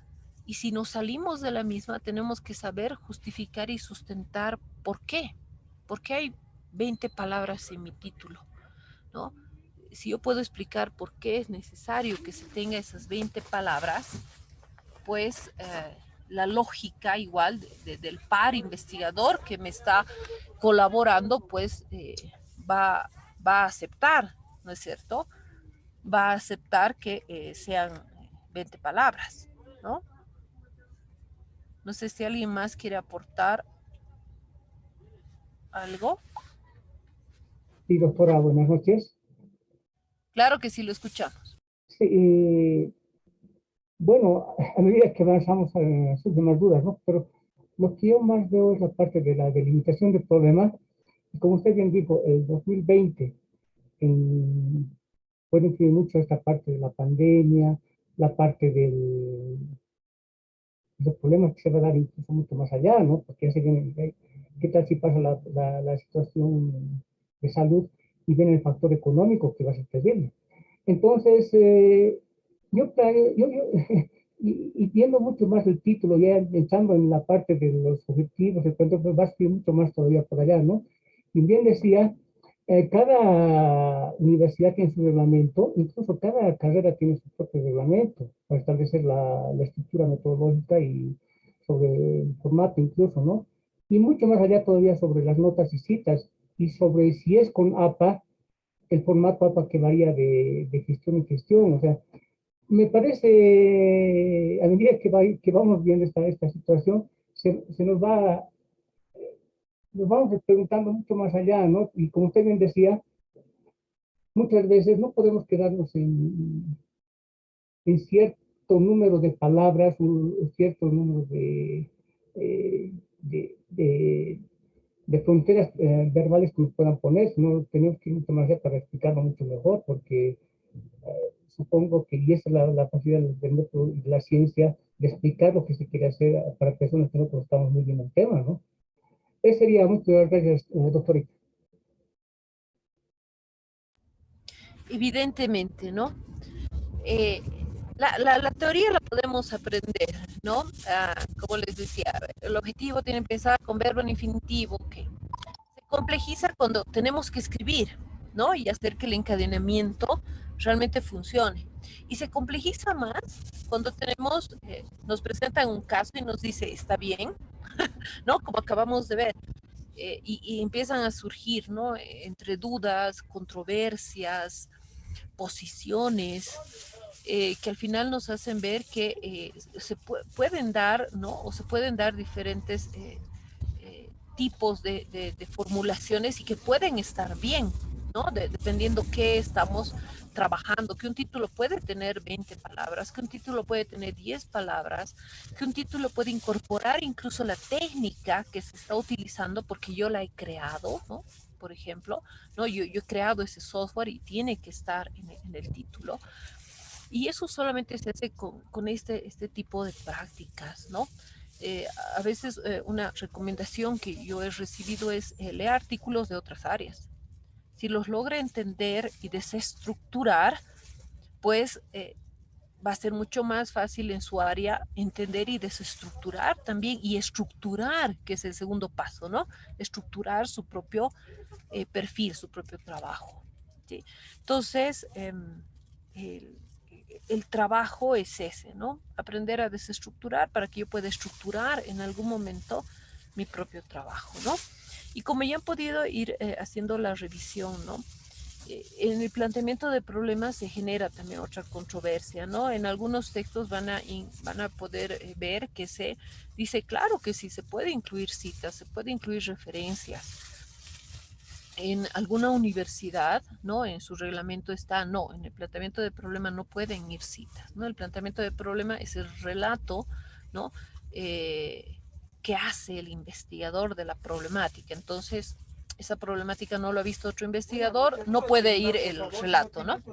y si nos salimos de la misma, tenemos que saber justificar y sustentar por qué. ¿Por qué hay 20 palabras en mi título? ¿No? Si yo puedo explicar por qué es necesario que se tenga esas 20 palabras, pues la lógica igual del par investigador que me está colaborando, pues va a aceptar, ¿no es cierto? Va a aceptar que sean 20 palabras, ¿no? No sé si alguien más quiere aportar algo. Sí, doctora, buenas noches. Claro que sí, lo escuchamos. Sí, bueno, a medida que avanzamos surgen más dudas, ¿no? Pero lo que yo más veo es la parte de la delimitación de problemas. Y como usted bien dijo, el 2020 puede influir mucho esta parte de la pandemia, la parte de los problemas que se va a dar incluso mucho más allá, ¿no? Porque ya se viene, ¿qué tal si pasa la situación de salud y viene el factor económico que va a ser terrible? Entonces, Y viendo mucho más el título, ya entrando en la parte de los objetivos, de pronto pues va a escribir mucho más todavía por allá, ¿no? Y bien decía, cada universidad tiene su reglamento, incluso cada carrera tiene su propio reglamento para establecer la estructura metodológica y sobre el formato incluso, ¿no? Y mucho más allá todavía sobre las notas y citas y sobre si es con APA, el formato APA que varía de gestión en gestión, o sea, me parece, a medida que vamos viendo esta situación, se nos vamos preguntando mucho más allá, ¿no? Y como usted bien decía, muchas veces no podemos quedarnos en cierto número de palabras, un cierto número eh, de, de, de fronteras verbales que nos puedan poner, sino tenemos que ir mucho más allá para explicarlo mucho mejor, porque supongo que, y esa es la posibilidad del método y de la ciencia, de explicar lo que se quiere hacer para personas que no estamos muy bien en el tema, ¿no? Eso sería. Muchas gracias, doctorita. Evidentemente, ¿no? Eh, la teoría la podemos aprender, ¿no? Como les decía, el objetivo tiene que empezar con verbo en infinitivo, que se complejiza cuando tenemos que escribir, ¿no? Y hacer que el encadenamiento realmente funcione. Y se complejiza más cuando nos presentan un caso y nos dice, está bien, ¿no? Como acabamos de ver. Y empiezan a surgir, ¿no? Entre dudas, controversias, posiciones, que al final nos hacen ver que pueden dar, ¿no? O se pueden dar diferentes tipos de formulaciones y que pueden estar bien, ¿no? Dependiendo qué estamos trabajando, que un título puede tener 20 palabras, que un título puede tener 10 palabras, que un título puede incorporar incluso la técnica que se está utilizando porque yo la he creado, ¿no? Por ejemplo, ¿no? Yo he creado ese software y tiene que estar en el título. Y eso solamente se hace con este tipo de prácticas, ¿no? A veces una recomendación que yo he recibido es leer artículos de otras áreas. Si los logra entender y desestructurar, pues va a ser mucho más fácil en su área entender y desestructurar también y estructurar, que es el segundo paso, ¿no? Estructurar su propio perfil, su propio trabajo. ¿Sí? Entonces, el trabajo es ese, ¿no? Aprender a desestructurar para que yo pueda estructurar en algún momento mi propio trabajo, ¿no? Y como ya han podido ir haciendo la revisión, ¿no? En el planteamiento de problemas se genera también otra controversia, ¿no? En algunos textos van a poder ver que se dice, claro que sí, se puede incluir citas, se puede incluir referencias. En alguna universidad, ¿no? En su reglamento está, no, en el planteamiento de problema no pueden ir citas, ¿no? El planteamiento de problema es el relato, ¿no? Que hace el investigador de la problemática. Entonces, esa problemática no lo ha visto otro investigador, no puede ir el relato, ¿no?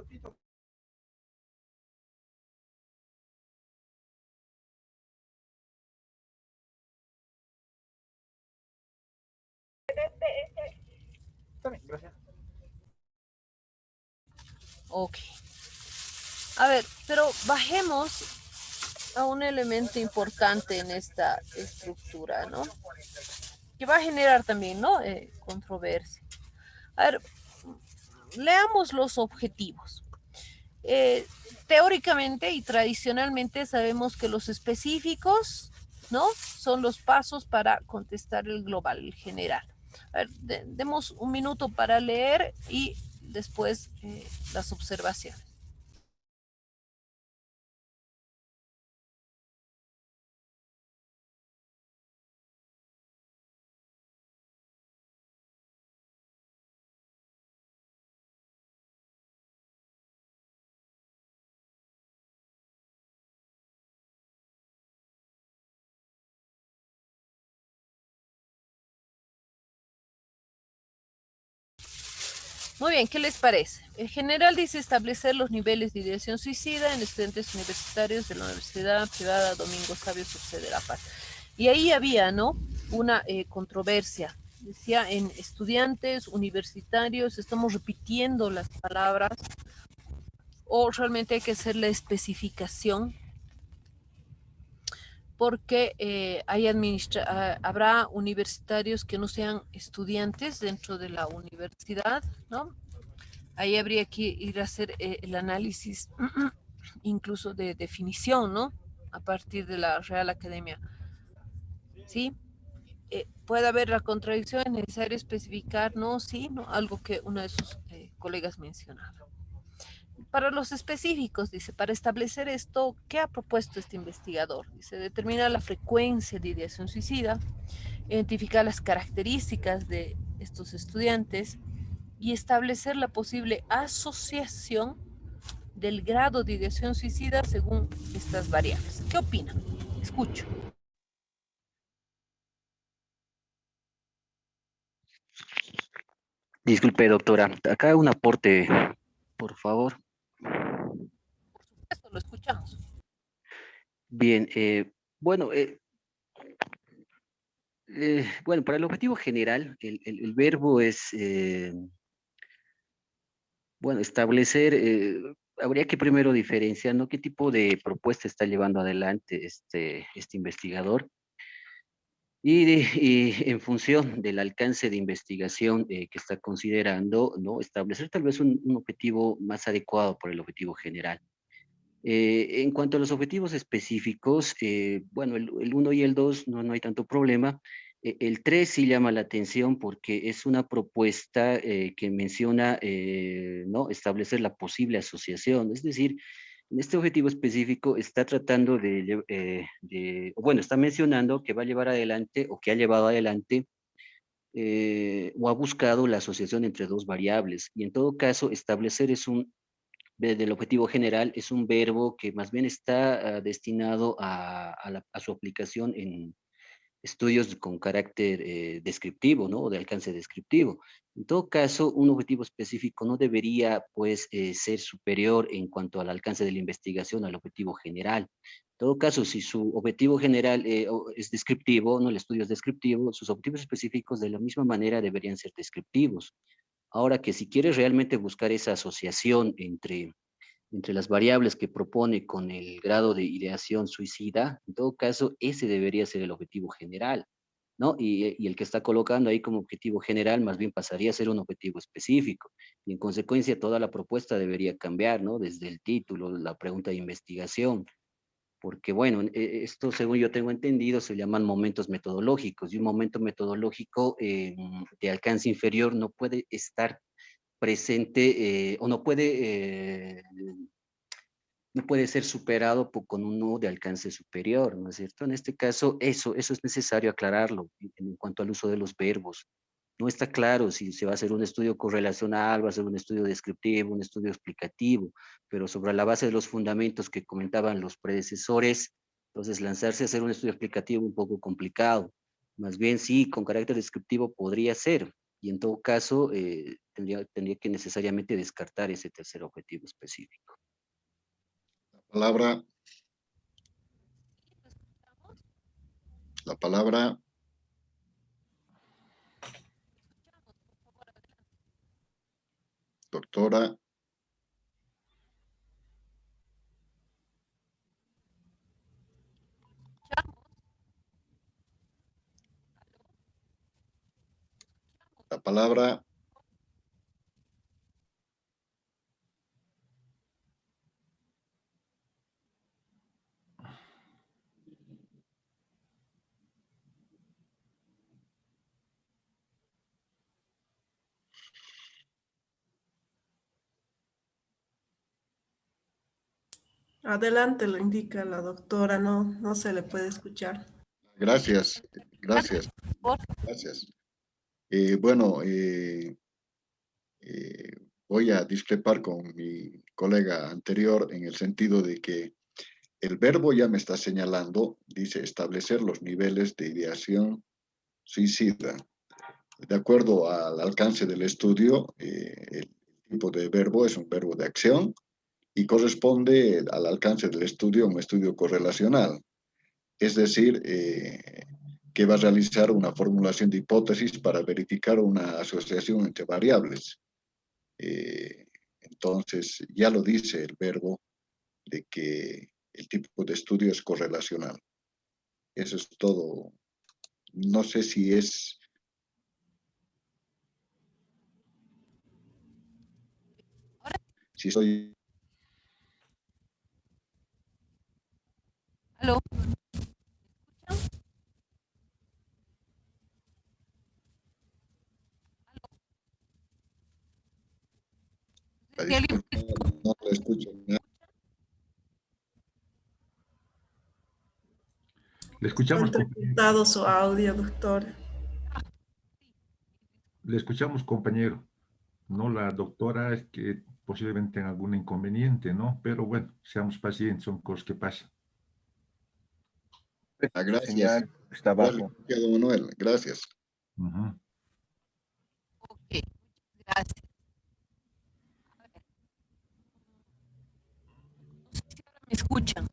Gracias. Ok. A ver, pero bajemos a un elemento importante en esta estructura, ¿no? Que va a generar también, ¿no? Controversia. A ver, leamos los objetivos. Teóricamente y tradicionalmente sabemos que los específicos, ¿no? Son los pasos para contestar el global, el general. A ver, demos un minuto para leer y después las observaciones. Muy bien, ¿qué les parece? El general dice establecer los niveles de ideación suicida en estudiantes universitarios de la Universidad Privada Domingo Sabio Subsede La Paz. Y ahí había, ¿no? Una controversia. Decía, en estudiantes universitarios estamos repitiendo las palabras o realmente hay que hacer la especificación, porque habrá universitarios que no sean estudiantes dentro de la universidad, ¿no? Ahí habría que ir a hacer el análisis incluso de definición, ¿no? A partir de la Real Academia, ¿sí? Puede haber la contradicción, es necesario especificar, no, sí, no, algo que uno de sus colegas mencionaba. Para los específicos, dice, para establecer esto, ¿qué ha propuesto este investigador? Dice, determinar la frecuencia de ideación suicida, identificar las características de estos estudiantes y establecer la posible asociación del grado de ideación suicida según estas variables. ¿Qué opinan? Escucho. Disculpe, doctora. Acá un aporte, por favor. Esto lo escuchamos. Bien, bueno, bueno, para el objetivo general, el verbo es, bueno, establecer, habría que primero diferenciar, ¿no? ¿Qué tipo de propuesta está llevando adelante este investigador? Y en función del alcance de investigación que está considerando, ¿no? Establecer tal vez un objetivo más adecuado por el objetivo general. En cuanto a los objetivos específicos, bueno, el 1 y el 2 no hay tanto problema. El 3 sí llama la atención porque es una propuesta que menciona, ¿no? Establecer la posible asociación. Es decir, en este objetivo específico está tratando bueno, está mencionando que va a llevar adelante o que ha llevado adelante o ha buscado la asociación entre dos variables. Y en todo caso, establecer desde el objetivo general es un verbo que más bien está destinado a su aplicación en estudios con carácter descriptivo, ¿no? O de alcance descriptivo. En todo caso, un objetivo específico no debería, pues, ser superior en cuanto al alcance de la investigación al objetivo general. En todo caso, si su objetivo general es descriptivo, ¿no? El estudio es descriptivo, sus objetivos específicos de la misma manera deberían ser descriptivos. Ahora que si quieres realmente buscar esa asociación entre las variables que propone con el grado de ideación suicida, en todo caso, ese debería ser el objetivo general, ¿no? Y el que está colocando ahí como objetivo general más bien pasaría a ser un objetivo específico. Y en consecuencia, toda la propuesta debería cambiar, ¿no? Desde el título, la pregunta de investigación, porque bueno, esto según yo tengo entendido se llaman momentos metodológicos y un momento metodológico de alcance inferior no puede estar presente o no puede ser superado con uno de alcance superior, ¿no es cierto? En este caso, eso es necesario aclararlo en cuanto al uso de los verbos. No está claro si se va a hacer un estudio correlacional, va a ser un estudio descriptivo, un estudio explicativo, pero sobre la base de los fundamentos que comentaban los predecesores, entonces lanzarse a hacer un estudio explicativo un poco complicado. Más bien sí, con carácter descriptivo podría ser, y en todo caso tendría que necesariamente descartar ese tercer objetivo específico. La palabra, doctora. La palabra. Adelante, lo indica la doctora, no se le puede escuchar. Gracias. Bueno, voy a discrepar con mi colega anterior en el sentido de que el verbo ya me está señalando, dice establecer los niveles de ideación suicida. De acuerdo al alcance del estudio, el tipo de verbo es un verbo de acción y corresponde al alcance del estudio un estudio correlacional. Es decir, que va a realizar una formulación de hipótesis para verificar una asociación entre variables. En Entonces, ya lo dice el verbo de que el tipo de estudio es correlacional. Eso es todo. No sé si es... Si estoy... ¿Aló? Si alguien- No lo escucho. Le Está escuchamos, entrecortado su audio, doctor. le escuchamos, compañero. No, la doctora es que posiblemente tenga algún inconveniente, ¿no? Pero bueno, seamos pacientes, son cosas que pasan. Ah, Su gracias. señal está Ya le bajo. escuché a don Manuel. Gracias. Ujú. Ok, gracias. A ver. No sé si ahora me escuchan.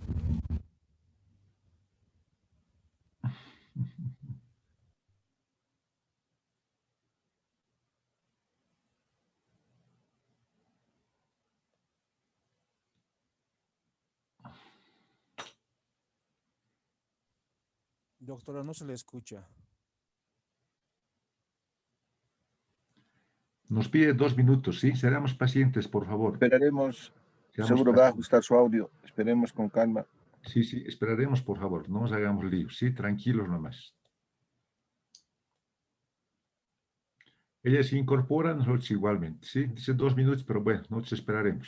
Doctora, no se le escucha. Nos pide 2 minutos, ¿sí? Seremos pacientes, por favor. Esperaremos, Seamos seguro va a pacientes. ajustar su audio. Esperemos con calma. Sí, sí, esperaremos, por favor. No nos hagamos líos, ¿sí? Tranquilos nomás. Ella se incorpora, nosotros igualmente, ¿sí? Dice 2 minutos, pero bueno, nosotros esperaremos.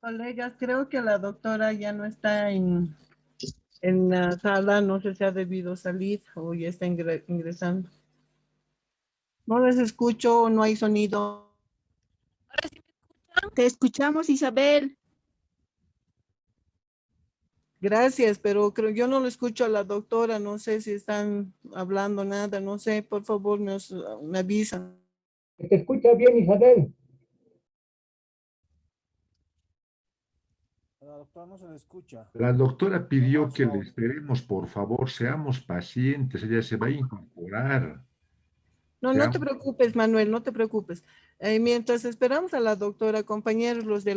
Colegas, creo que la doctora ya no está en la sala, no sé si ha debido salir o ya está ingresando. No les escucho, no hay sonido. Ahora sí me escuchan. Te escuchamos, Isabel. Gracias, pero creo yo no lo escucho a la doctora, no sé si están hablando nada, no sé, por favor me avisan. ¿Te escucha bien, Isabel? A la doctora no se le escucha. La doctora pidió Baja su que le audio. esperemos, por favor, seamos pacientes. Ella se va a incorporar. No, no te Seamos... preocupes, Manuel, no te preocupes. Mientras esperamos a la doctora, compañeros, los de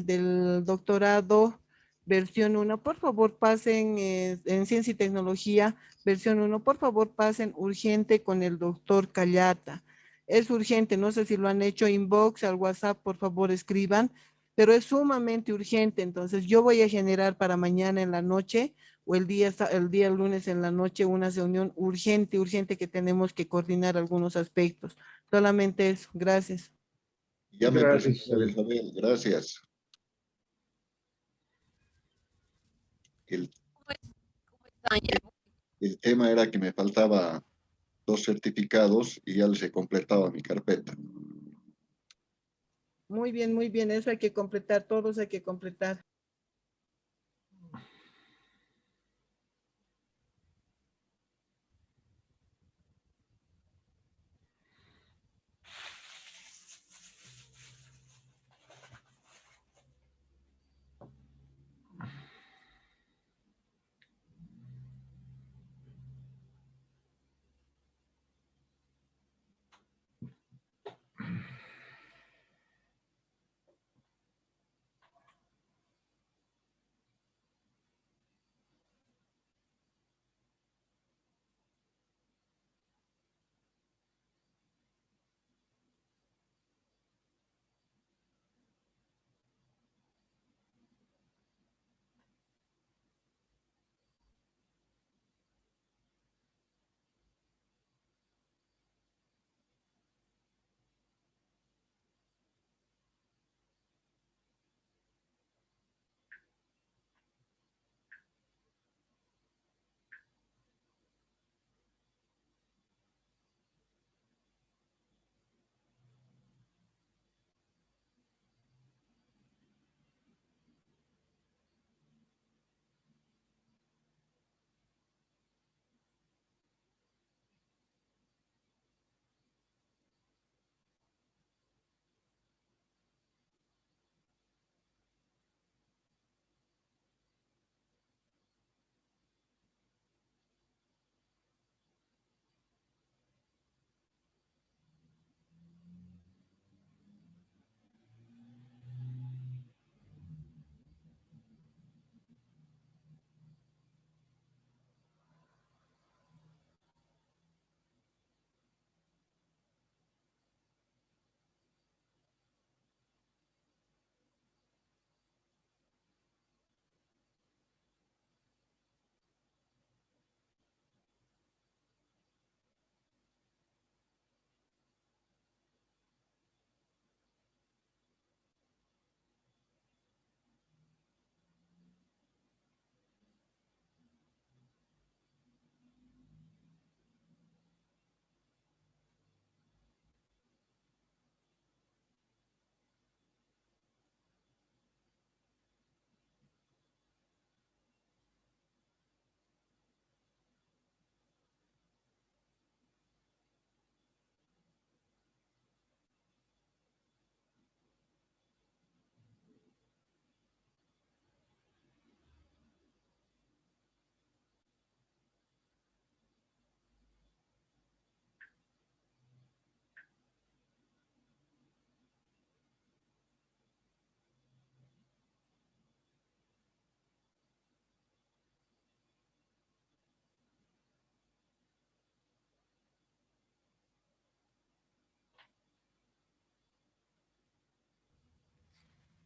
del doctorado versión 1, por favor pasen en Ciencia y Tecnología, versión 1, por favor pasen urgente con el doctor Callata. Es urgente, no sé si lo han hecho inbox, al WhatsApp, por favor escriban, pero es sumamente urgente, entonces yo voy a generar para mañana en la noche o el día lunes en la noche una reunión urgente que tenemos que coordinar algunos aspectos. Solamente eso, gracias. Ya me Gracias, presentó Isabel. Isabel, gracias. El, ¿Cómo están? Ya. El tema era que me faltaba 2 certificados y ya les he completado mi carpeta. muy bien, eso hay que completar, todos hay que completar.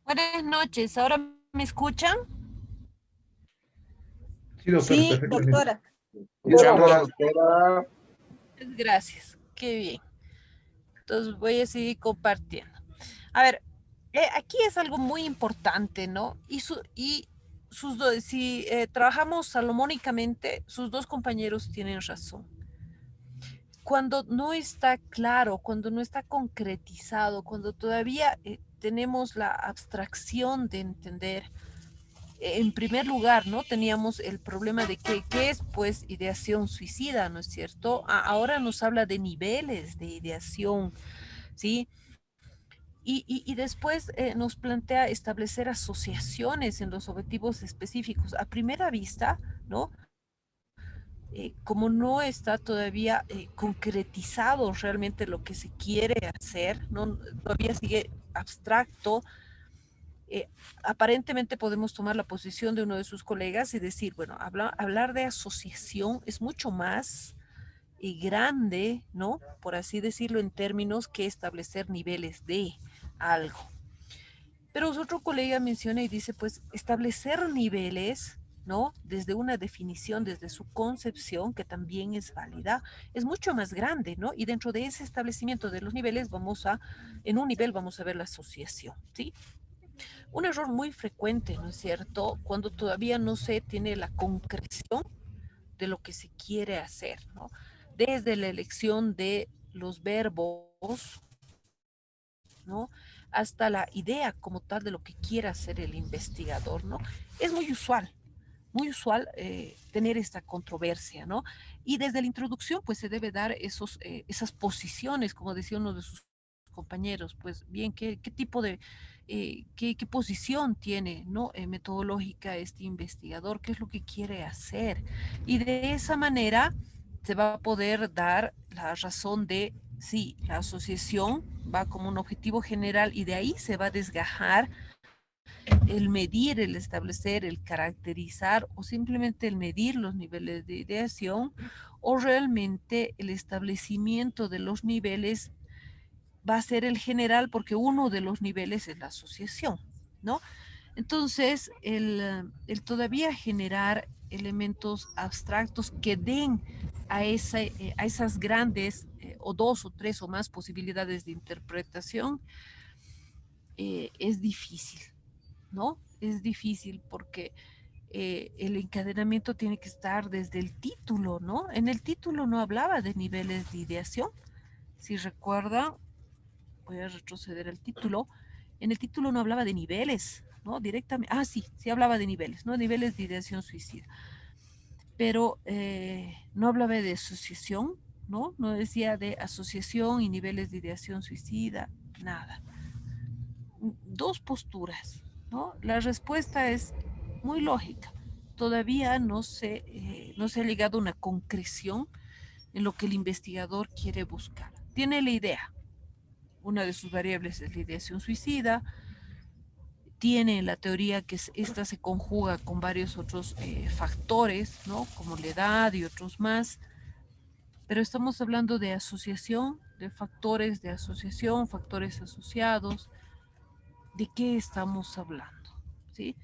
Buenas noches, ¿ahora me escuchan? Sí, doctora, Sí, perfectamente. doctora. Escuchamos. Gracias, qué bien. Entonces voy a seguir compartiendo. A ver, aquí es algo muy importante, ¿no? Si trabajamos salomónicamente, sus dos compañeros tienen razón. Cuando no está claro, cuando no está concretizado, cuando todavía tenemos la abstracción de entender, en primer lugar, ¿no? Teníamos el problema de qué es, pues, ideación suicida, ¿no es cierto? Ahora nos habla de niveles de ideación, ¿sí? Y después nos plantea establecer asociaciones en los objetivos específicos. A primera vista, ¿no? Como no está todavía concretizado realmente lo que se quiere hacer, ¿no? Todavía sigue abstracto. Aparentemente podemos tomar la posición de uno de sus colegas y decir, bueno, hablar de asociación es mucho más grande, ¿no? Por así decirlo, en términos que establecer niveles de algo. Pero otro colega menciona y dice, pues, establecer niveles, ¿no? Desde una definición, desde su concepción, que también es válida, es mucho más grande, ¿no? Y dentro de ese establecimiento de los niveles, en un nivel vamos a ver la asociación, ¿sí? Un error muy frecuente, ¿no es cierto? Cuando todavía no se tiene la concreción de lo que se quiere hacer, ¿no? Desde la elección de los verbos, ¿no? Hasta la idea como tal de lo que quiera hacer el investigador, ¿no? Es muy usual tener esta controversia, ¿no? Y desde la introducción, pues se debe dar esas posiciones, como decía uno de sus compañeros, pues bien, qué tipo de, qué posición tiene, ¿no? Metodológica este investigador, qué es lo que quiere hacer. Y de esa manera se va a poder dar la razón de, sí, la asociación va como un objetivo general y de ahí se va a desgajar el medir, el establecer, el caracterizar o simplemente el medir los niveles de ideación o realmente el establecimiento de los niveles va a ser el general porque uno de los niveles es la asociación, ¿no? Entonces, el todavía generar elementos abstractos que den a esas grandes o dos o tres o más posibilidades de interpretación es difícil, ¿no? Es difícil porque el encadenamiento tiene que estar desde el título, ¿no? En el título no hablaba de niveles de ideación. Si recuerdan, voy a retroceder al título. En el título no hablaba de niveles, ¿no? Directamente. Ah, sí, sí hablaba de niveles, ¿no? Niveles de ideación suicida. Pero no hablaba de asociación, ¿no? No decía de asociación y niveles de ideación suicida, nada. Dos posturas, ¿no? La respuesta es muy lógica. Todavía no se ha llegado a una concreción en lo que el investigador quiere buscar. Tiene la idea. Una de sus variables es la ideación suicida. Tiene la teoría que esta se conjuga con varios otros factores, ¿no? Como la edad y otros más. Pero estamos hablando de asociación, de factores de asociación, factores asociados. ¿De qué estamos hablando? ¿Sí?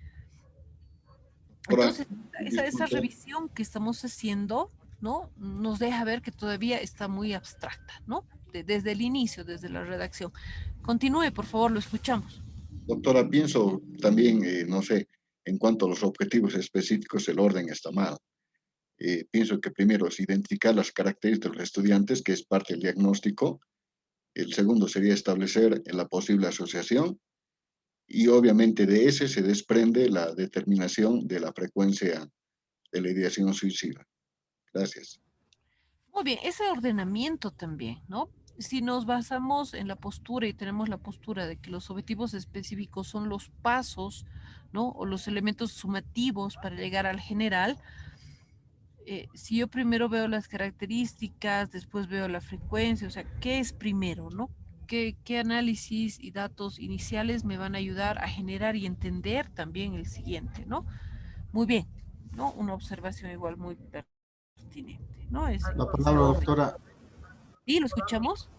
Ahora, Entonces, esa disculpa, revisión que estamos haciendo, ¿no? Nos deja ver que todavía está muy abstracta, ¿no? Desde el inicio, desde la redacción. Continúe, por favor, lo escuchamos. doctora, pienso también, no sé, en cuanto a los objetivos específicos, el orden está mal. Pienso que primero es identificar las características de los estudiantes, que es parte del diagnóstico. El segundo sería establecer la posible asociación y obviamente de ese se desprende la determinación de la frecuencia de la ideación suicida. Gracias. Muy bien, ese ordenamiento también, ¿no? Si nos basamos en la postura y tenemos la postura de que los objetivos específicos son los pasos, ¿no? O los elementos sumativos para llegar al general, si yo primero veo las características, después veo la frecuencia, o sea, ¿qué es primero, no? ¿Qué análisis y datos iniciales me van a ayudar a generar y entender también el siguiente, ¿no? Muy bien, ¿no? Una observación igual muy pertinente, ¿no? La Ese palabra, orden. doctora. ¿Sí, lo escuchamos?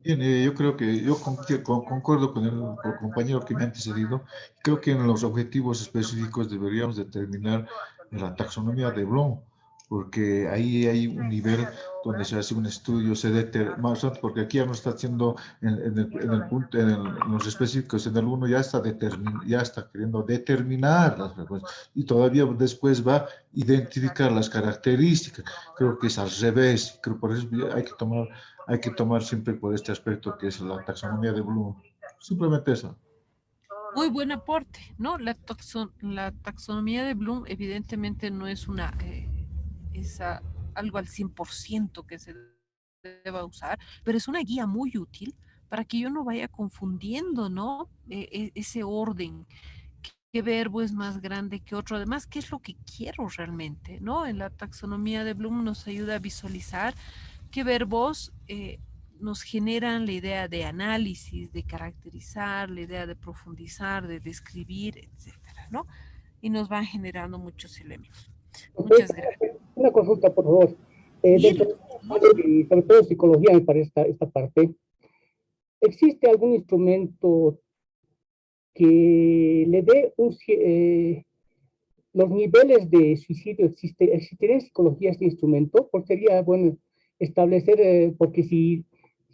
Bien, yo creo que yo concuerdo con el compañero que me ha antecedido. Creo que en los objetivos específicos deberíamos determinar la taxonomía de Bloom, porque ahí hay un nivel donde se hace un estudio, se determina, porque aquí ya no está haciendo en el punto, en los específicos, en el uno ya está, ya está queriendo determinar las frecuencias y todavía después va a identificar las características. Creo que es al revés, creo por eso hay que tomar siempre por este aspecto que es la taxonomía de Bloom. Simplemente eso. Muy buen aporte, ¿no? La taxonomía de Bloom evidentemente no es algo al 100% que se deba usar, pero es una guía muy útil para que yo no vaya confundiendo, ¿no? Ese orden, qué verbo es más grande que otro, además, qué es lo que quiero realmente, ¿no? En la taxonomía de Bloom nos ayuda a visualizar qué verbos nos generan la idea de análisis, de caracterizar, la idea de profundizar, de describir, etcétera, ¿no? Y nos van generando muchos elementos. Muchas gracias. Una consulta, por favor. Y Dentro y sobre todo psicología, me parece esta parte. ¿Existe algún instrumento que le dé los niveles de suicidio? ¿Existiría en psicología este instrumento? Porque sería bueno establecer, porque si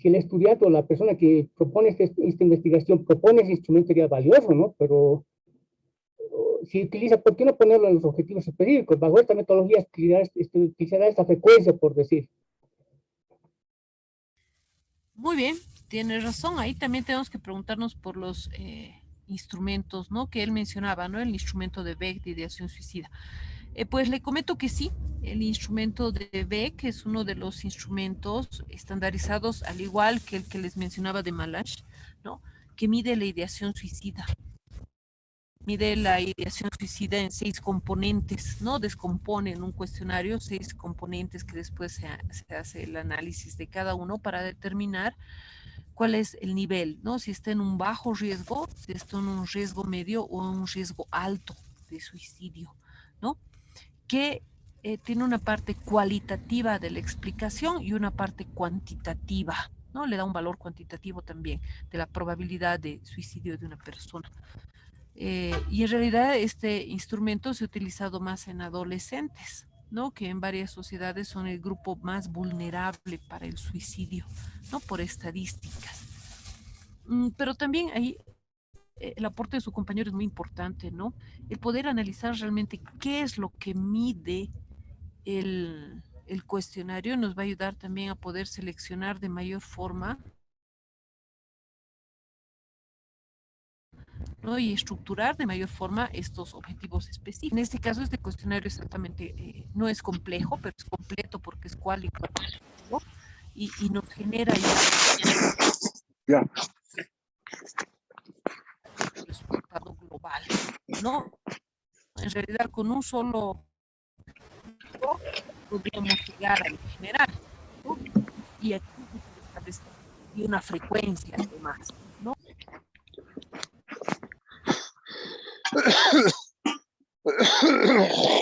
el estudiante o la persona que propone esta investigación propone ese instrumento sería valioso, ¿no? Pero si utiliza, ¿por qué no ponerlo en los objetivos específicos? Bajo esta metodología utilizará esta frecuencia, por decir. Muy bien, tienes razón. Ahí también tenemos que preguntarnos por los instrumentos, ¿no? Que él mencionaba, ¿no? El instrumento de Beck de ideación suicida. Pues le comento que sí, el instrumento de Beck es uno de los instrumentos estandarizados, al igual que el que les mencionaba de Malash, ¿no? Que mide la ideación suicida. Mide la ideación suicida en 6 componentes, ¿no? Descompone en un cuestionario 6 componentes que después se hace el análisis de cada uno para determinar cuál es el nivel, ¿no? Si está en un bajo riesgo, si está en un riesgo medio o en un riesgo alto de suicidio, ¿no? Que tiene una parte cualitativa de la explicación y una parte cuantitativa, ¿no? Le da un valor cuantitativo también de la probabilidad de suicidio de una persona. Y en realidad este instrumento se ha utilizado más en adolescentes, ¿no? Que en varias sociedades son el grupo más vulnerable para el suicidio, ¿no? Por estadísticas. Pero también ahí el aporte de su compañero es muy importante, ¿no? El poder analizar realmente qué es lo que mide el cuestionario nos va a ayudar también a poder seleccionar de mayor forma, ¿no? Y estructurar de mayor forma estos objetivos específicos. En este caso, este cuestionario exactamente no es complejo, pero es completo porque es cual y cuantitativo y nos genera ya el resultado global, ¿no? En realidad, con un solo podríamos llegar al general, ¿no? Y aquí y una frecuencia además, ¿no?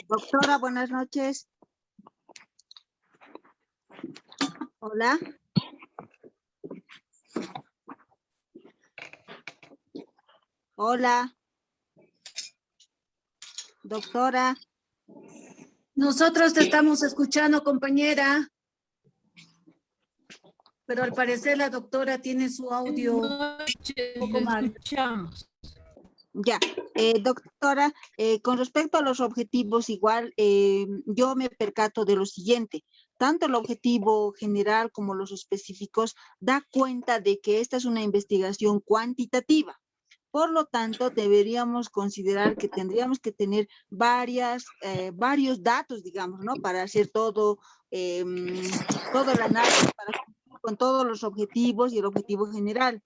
Doctora, buenas noches. Hola. Hola. Doctora. Nosotros te estamos escuchando, compañera. Pero al parecer la doctora tiene su audio un poco mal. Escuchamos. Ya, doctora, con respecto a los objetivos, igual yo me percato de lo siguiente, tanto el objetivo general como los específicos da cuenta de que esta es una investigación cuantitativa. Por lo tanto, deberíamos considerar que tendríamos que tener varios datos, digamos, ¿no? Para hacer todo el análisis, para cumplir con todos los objetivos y el objetivo general.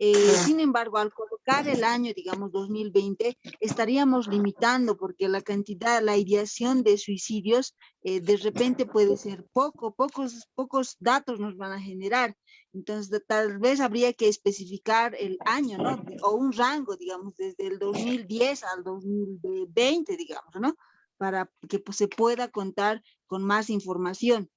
Sin embargo, al colocar el año, digamos, 2020, estaríamos limitando porque la cantidad, la ideación de suicidios de repente puede ser pocos datos nos van a generar. Entonces, tal vez habría que especificar el año, ¿no? O un rango, digamos, desde el 2010 al 2020, digamos, ¿no? Para que pues, se pueda contar con más información.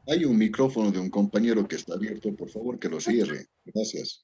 Hay un micrófono de un compañero que está abierto, por favor, que lo cierre. Gracias.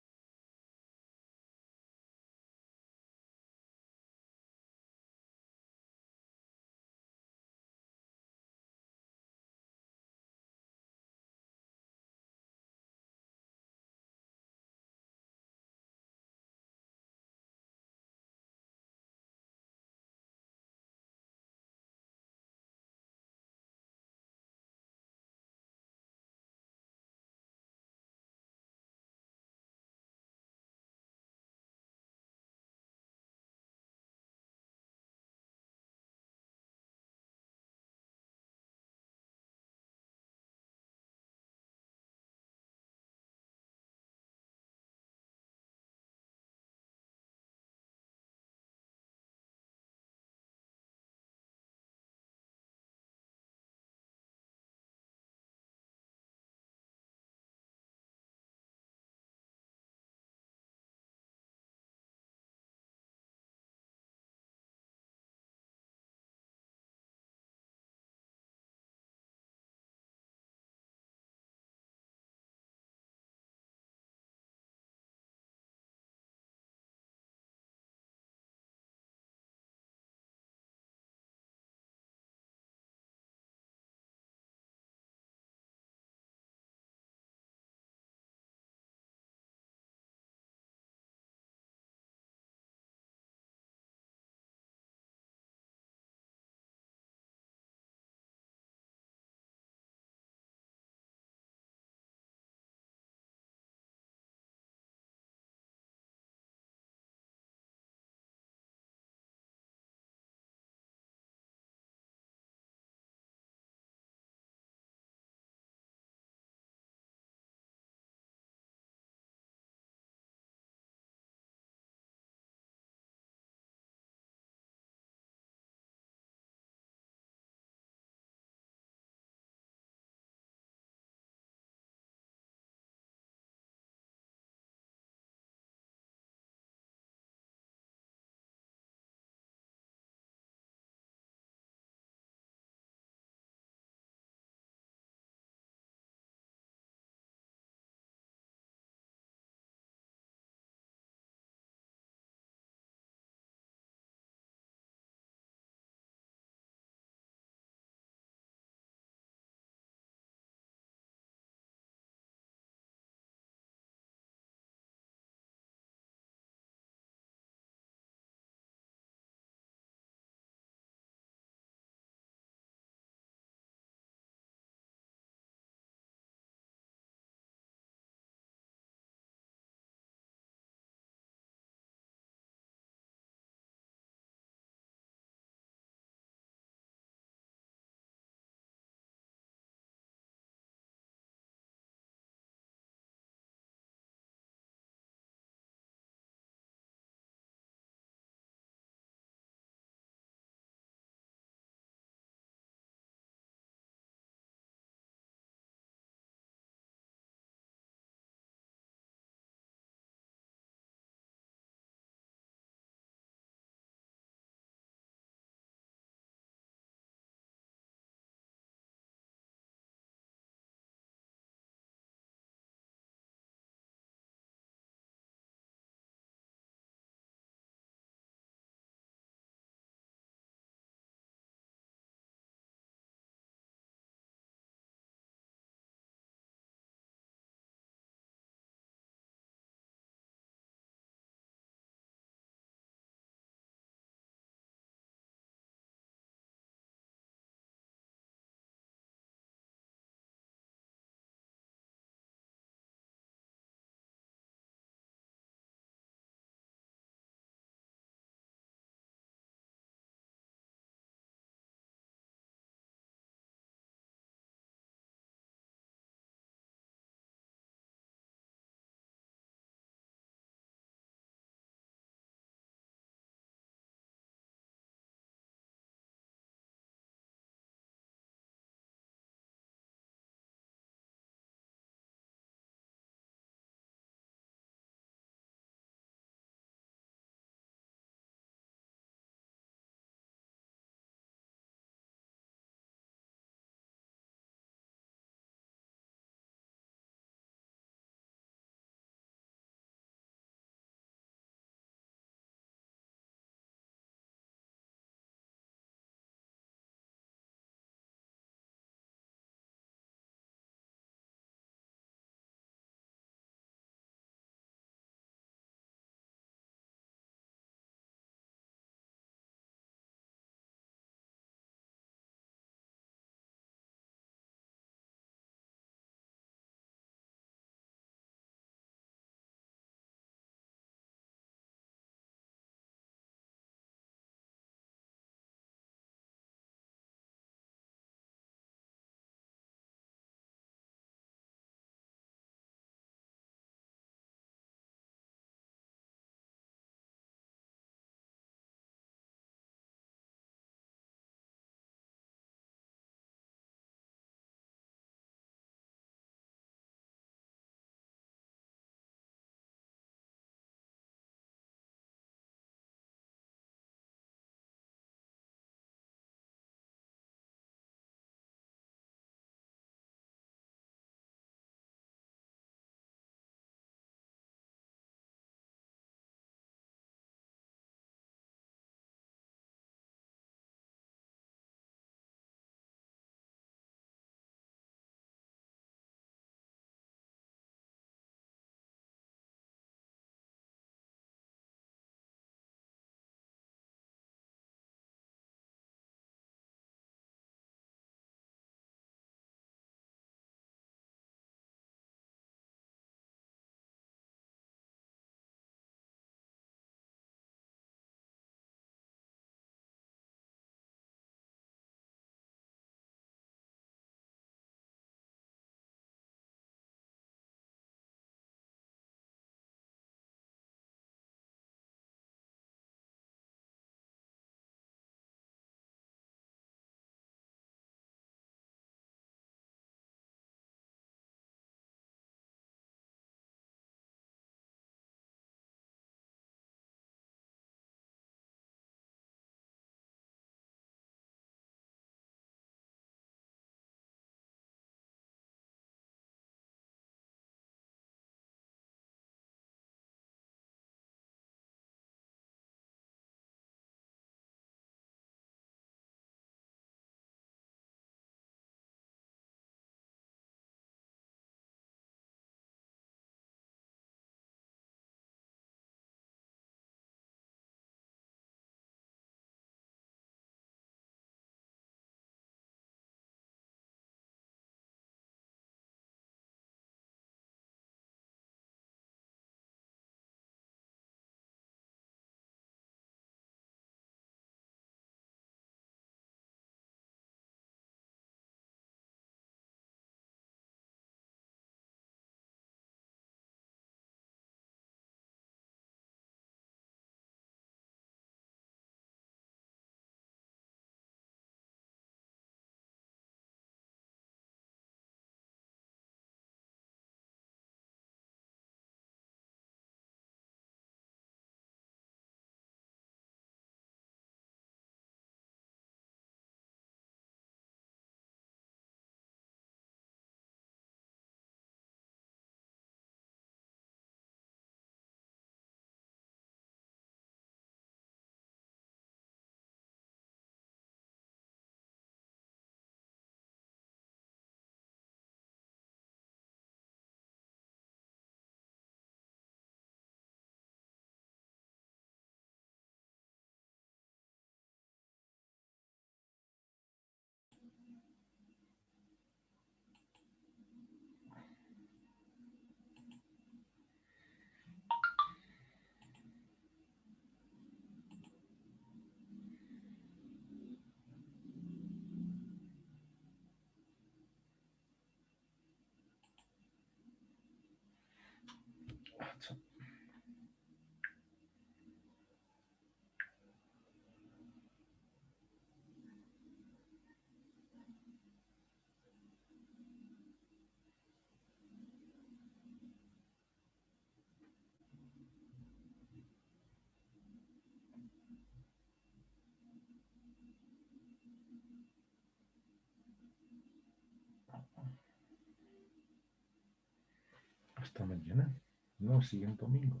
Hasta mañana. No, siguiente domingo.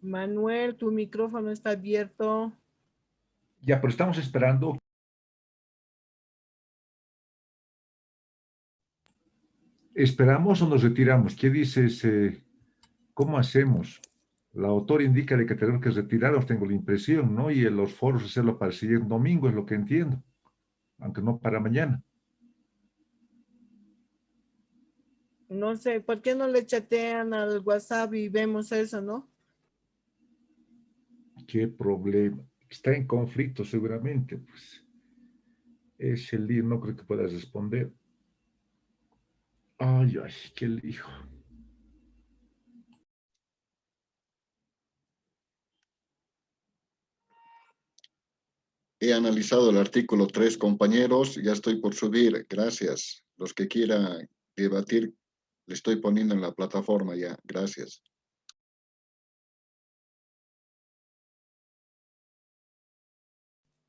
Manuel, tu micrófono está abierto. Ya, pero estamos esperando. ¿Esperamos o nos retiramos? ¿Qué dices? ¿Cómo hacemos? La autora indica de que tenemos que retirarnos, tengo la impresión, ¿no? Y en los foros hacerlo para el siguiente domingo, es lo que entiendo. Aunque no para mañana. No sé, ¿por qué no le chatean al WhatsApp y vemos eso, no? ¿Qué problema? Está en conflicto seguramente, pues. Es el lío, no creo que puedas responder. Ay, ay, qué lío. He analizado el artículo 3, compañeros. Ya estoy por subir. Gracias. Los que quieran debatir, le estoy poniendo en la plataforma ya. Gracias.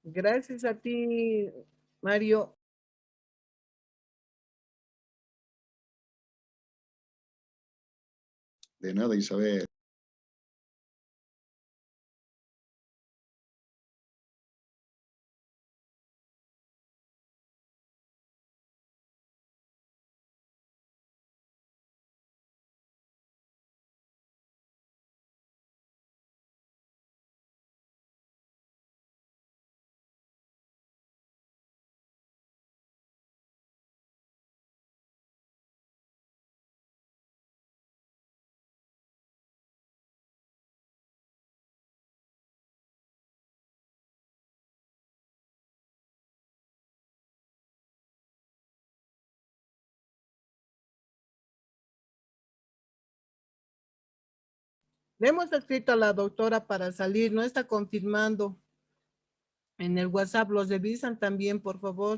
Gracias a ti, Mario. De nada, Isabel. Le hemos escrito a la doctora para salir, no está confirmando. En el WhatsApp los revisan también, por favor.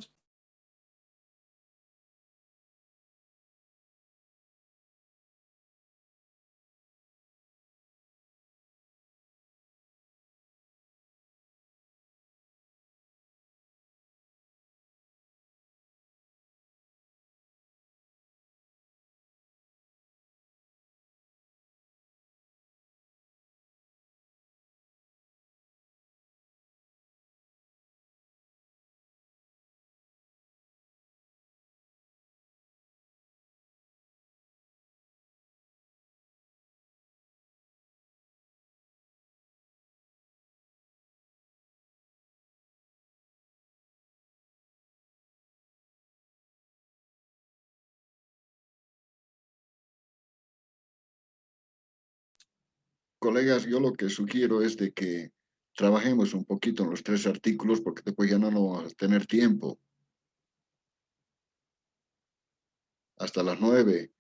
Colegas, yo lo que sugiero es de que trabajemos un poquito en los 3 artículos porque después ya no vamos a tener tiempo. Hasta las 9.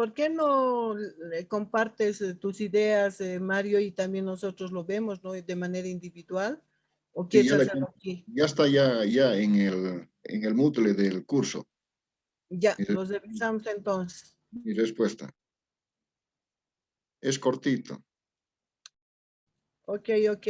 ¿por qué no le compartes tus ideas, Mario, y también nosotros lo vemos, ¿no? De manera individual? ¿O Sí, quieres hacerlo aquí? ya está ya en el Moodle del curso. Ya, Mi, los revisamos entonces. mi respuesta es cortito. Ok, ok.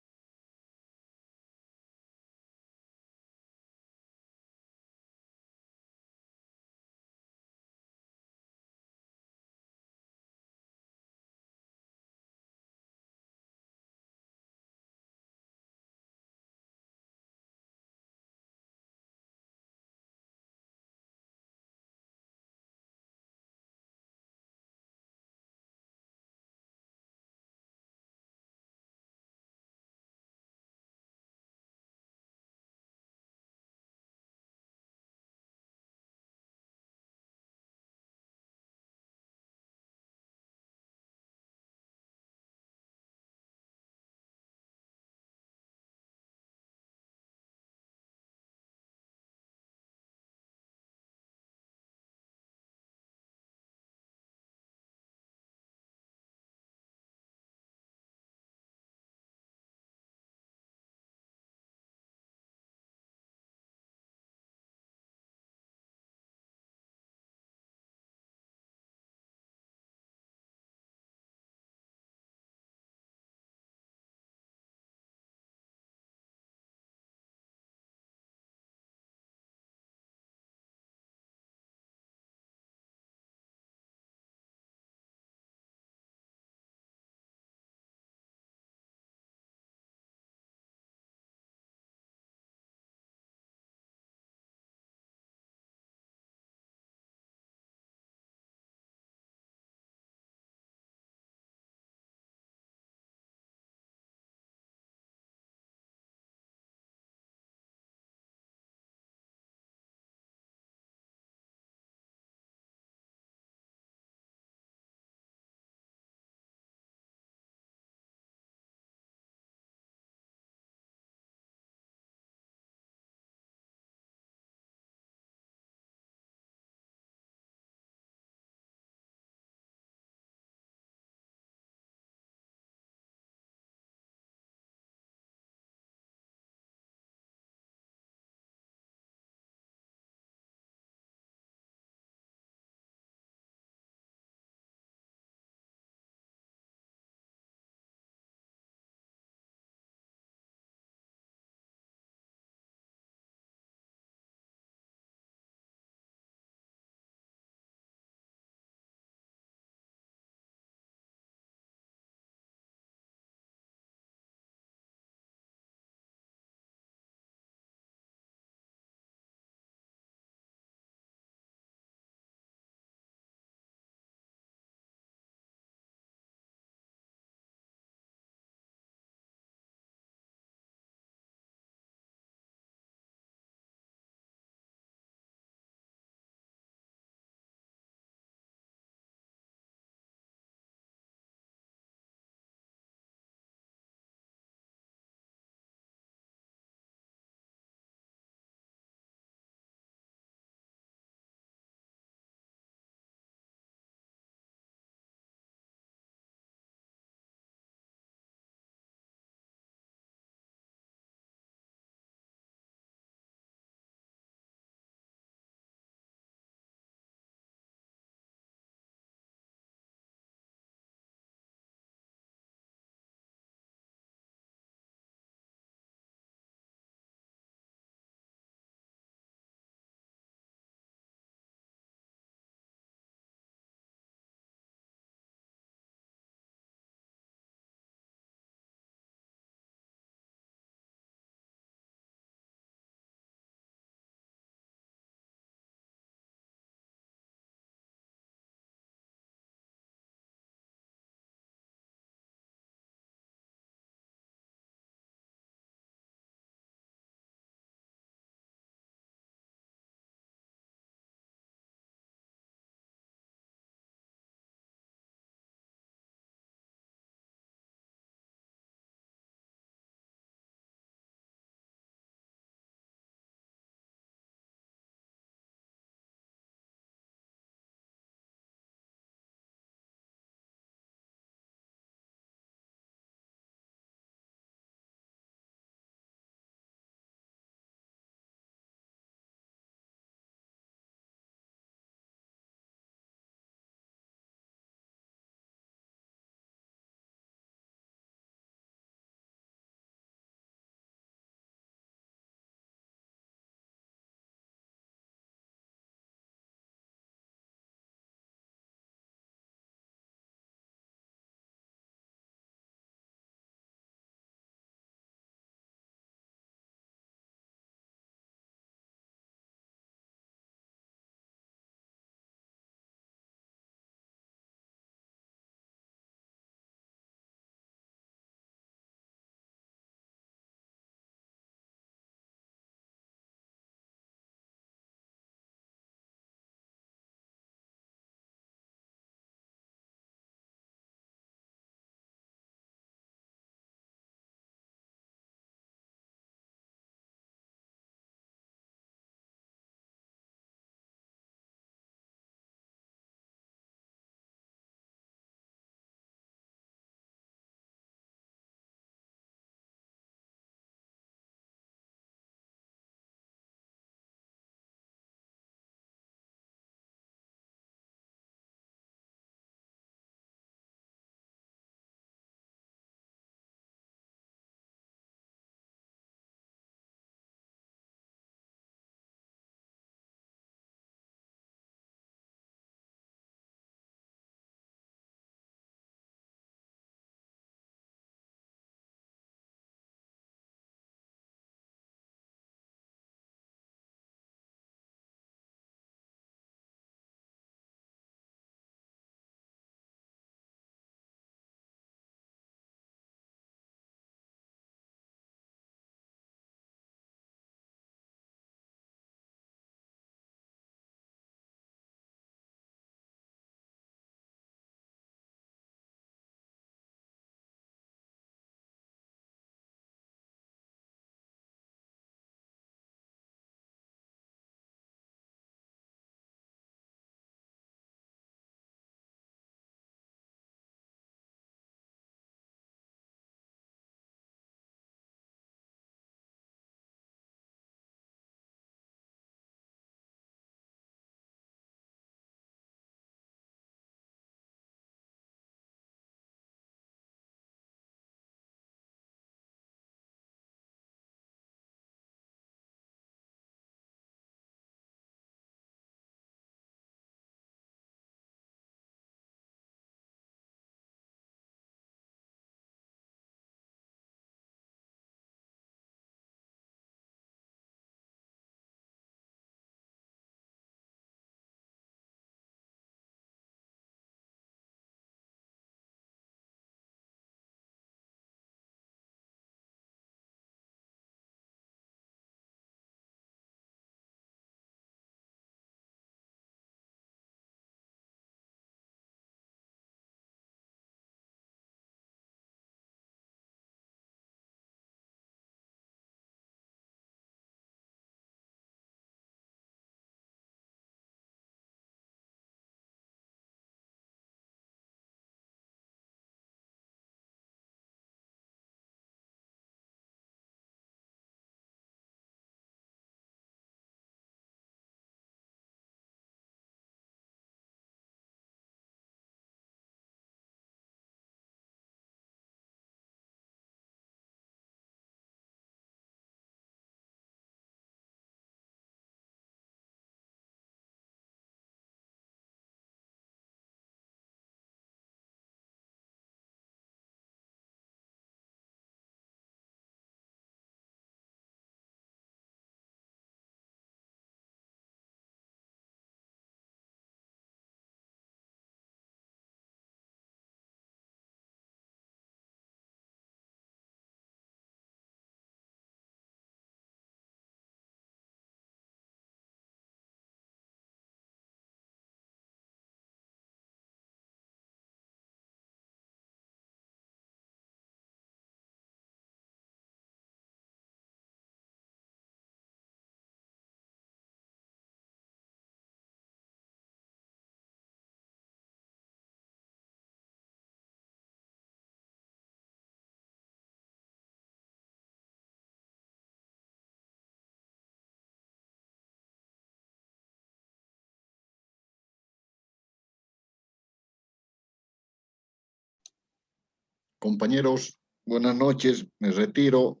Compañeros, buenas noches, me retiro.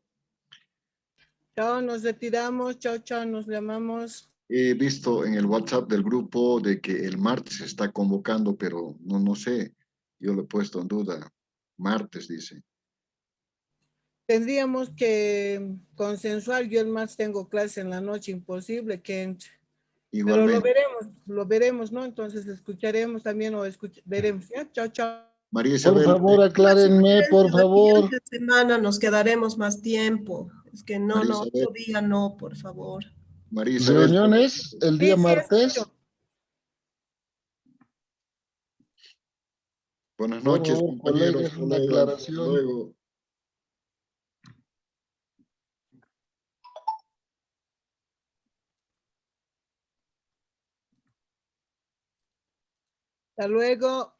Chao, nos retiramos. Chao, chao, nos llamamos. He visto en el WhatsApp del grupo de que el martes se está convocando, pero no sé, yo lo he puesto en duda. Martes, dice. Tendríamos que consensuar. Yo el martes tengo clase en la noche, imposible que entre. Pero Igualmente. lo veremos, ¿no? Entonces escucharemos también o veremos. ¿Ya? Chao, chao. María Por Isabel. favor, aclárenme, por favor. La semana nos quedaremos más tiempo. Es que no, María no, Isabel. otro día no, por favor. María Isabel. Reuniones el día Sí, martes. escucho. Buenas Por noches, favor, compañeros, colegas, una colegas. aclaración. Luego. Hasta luego.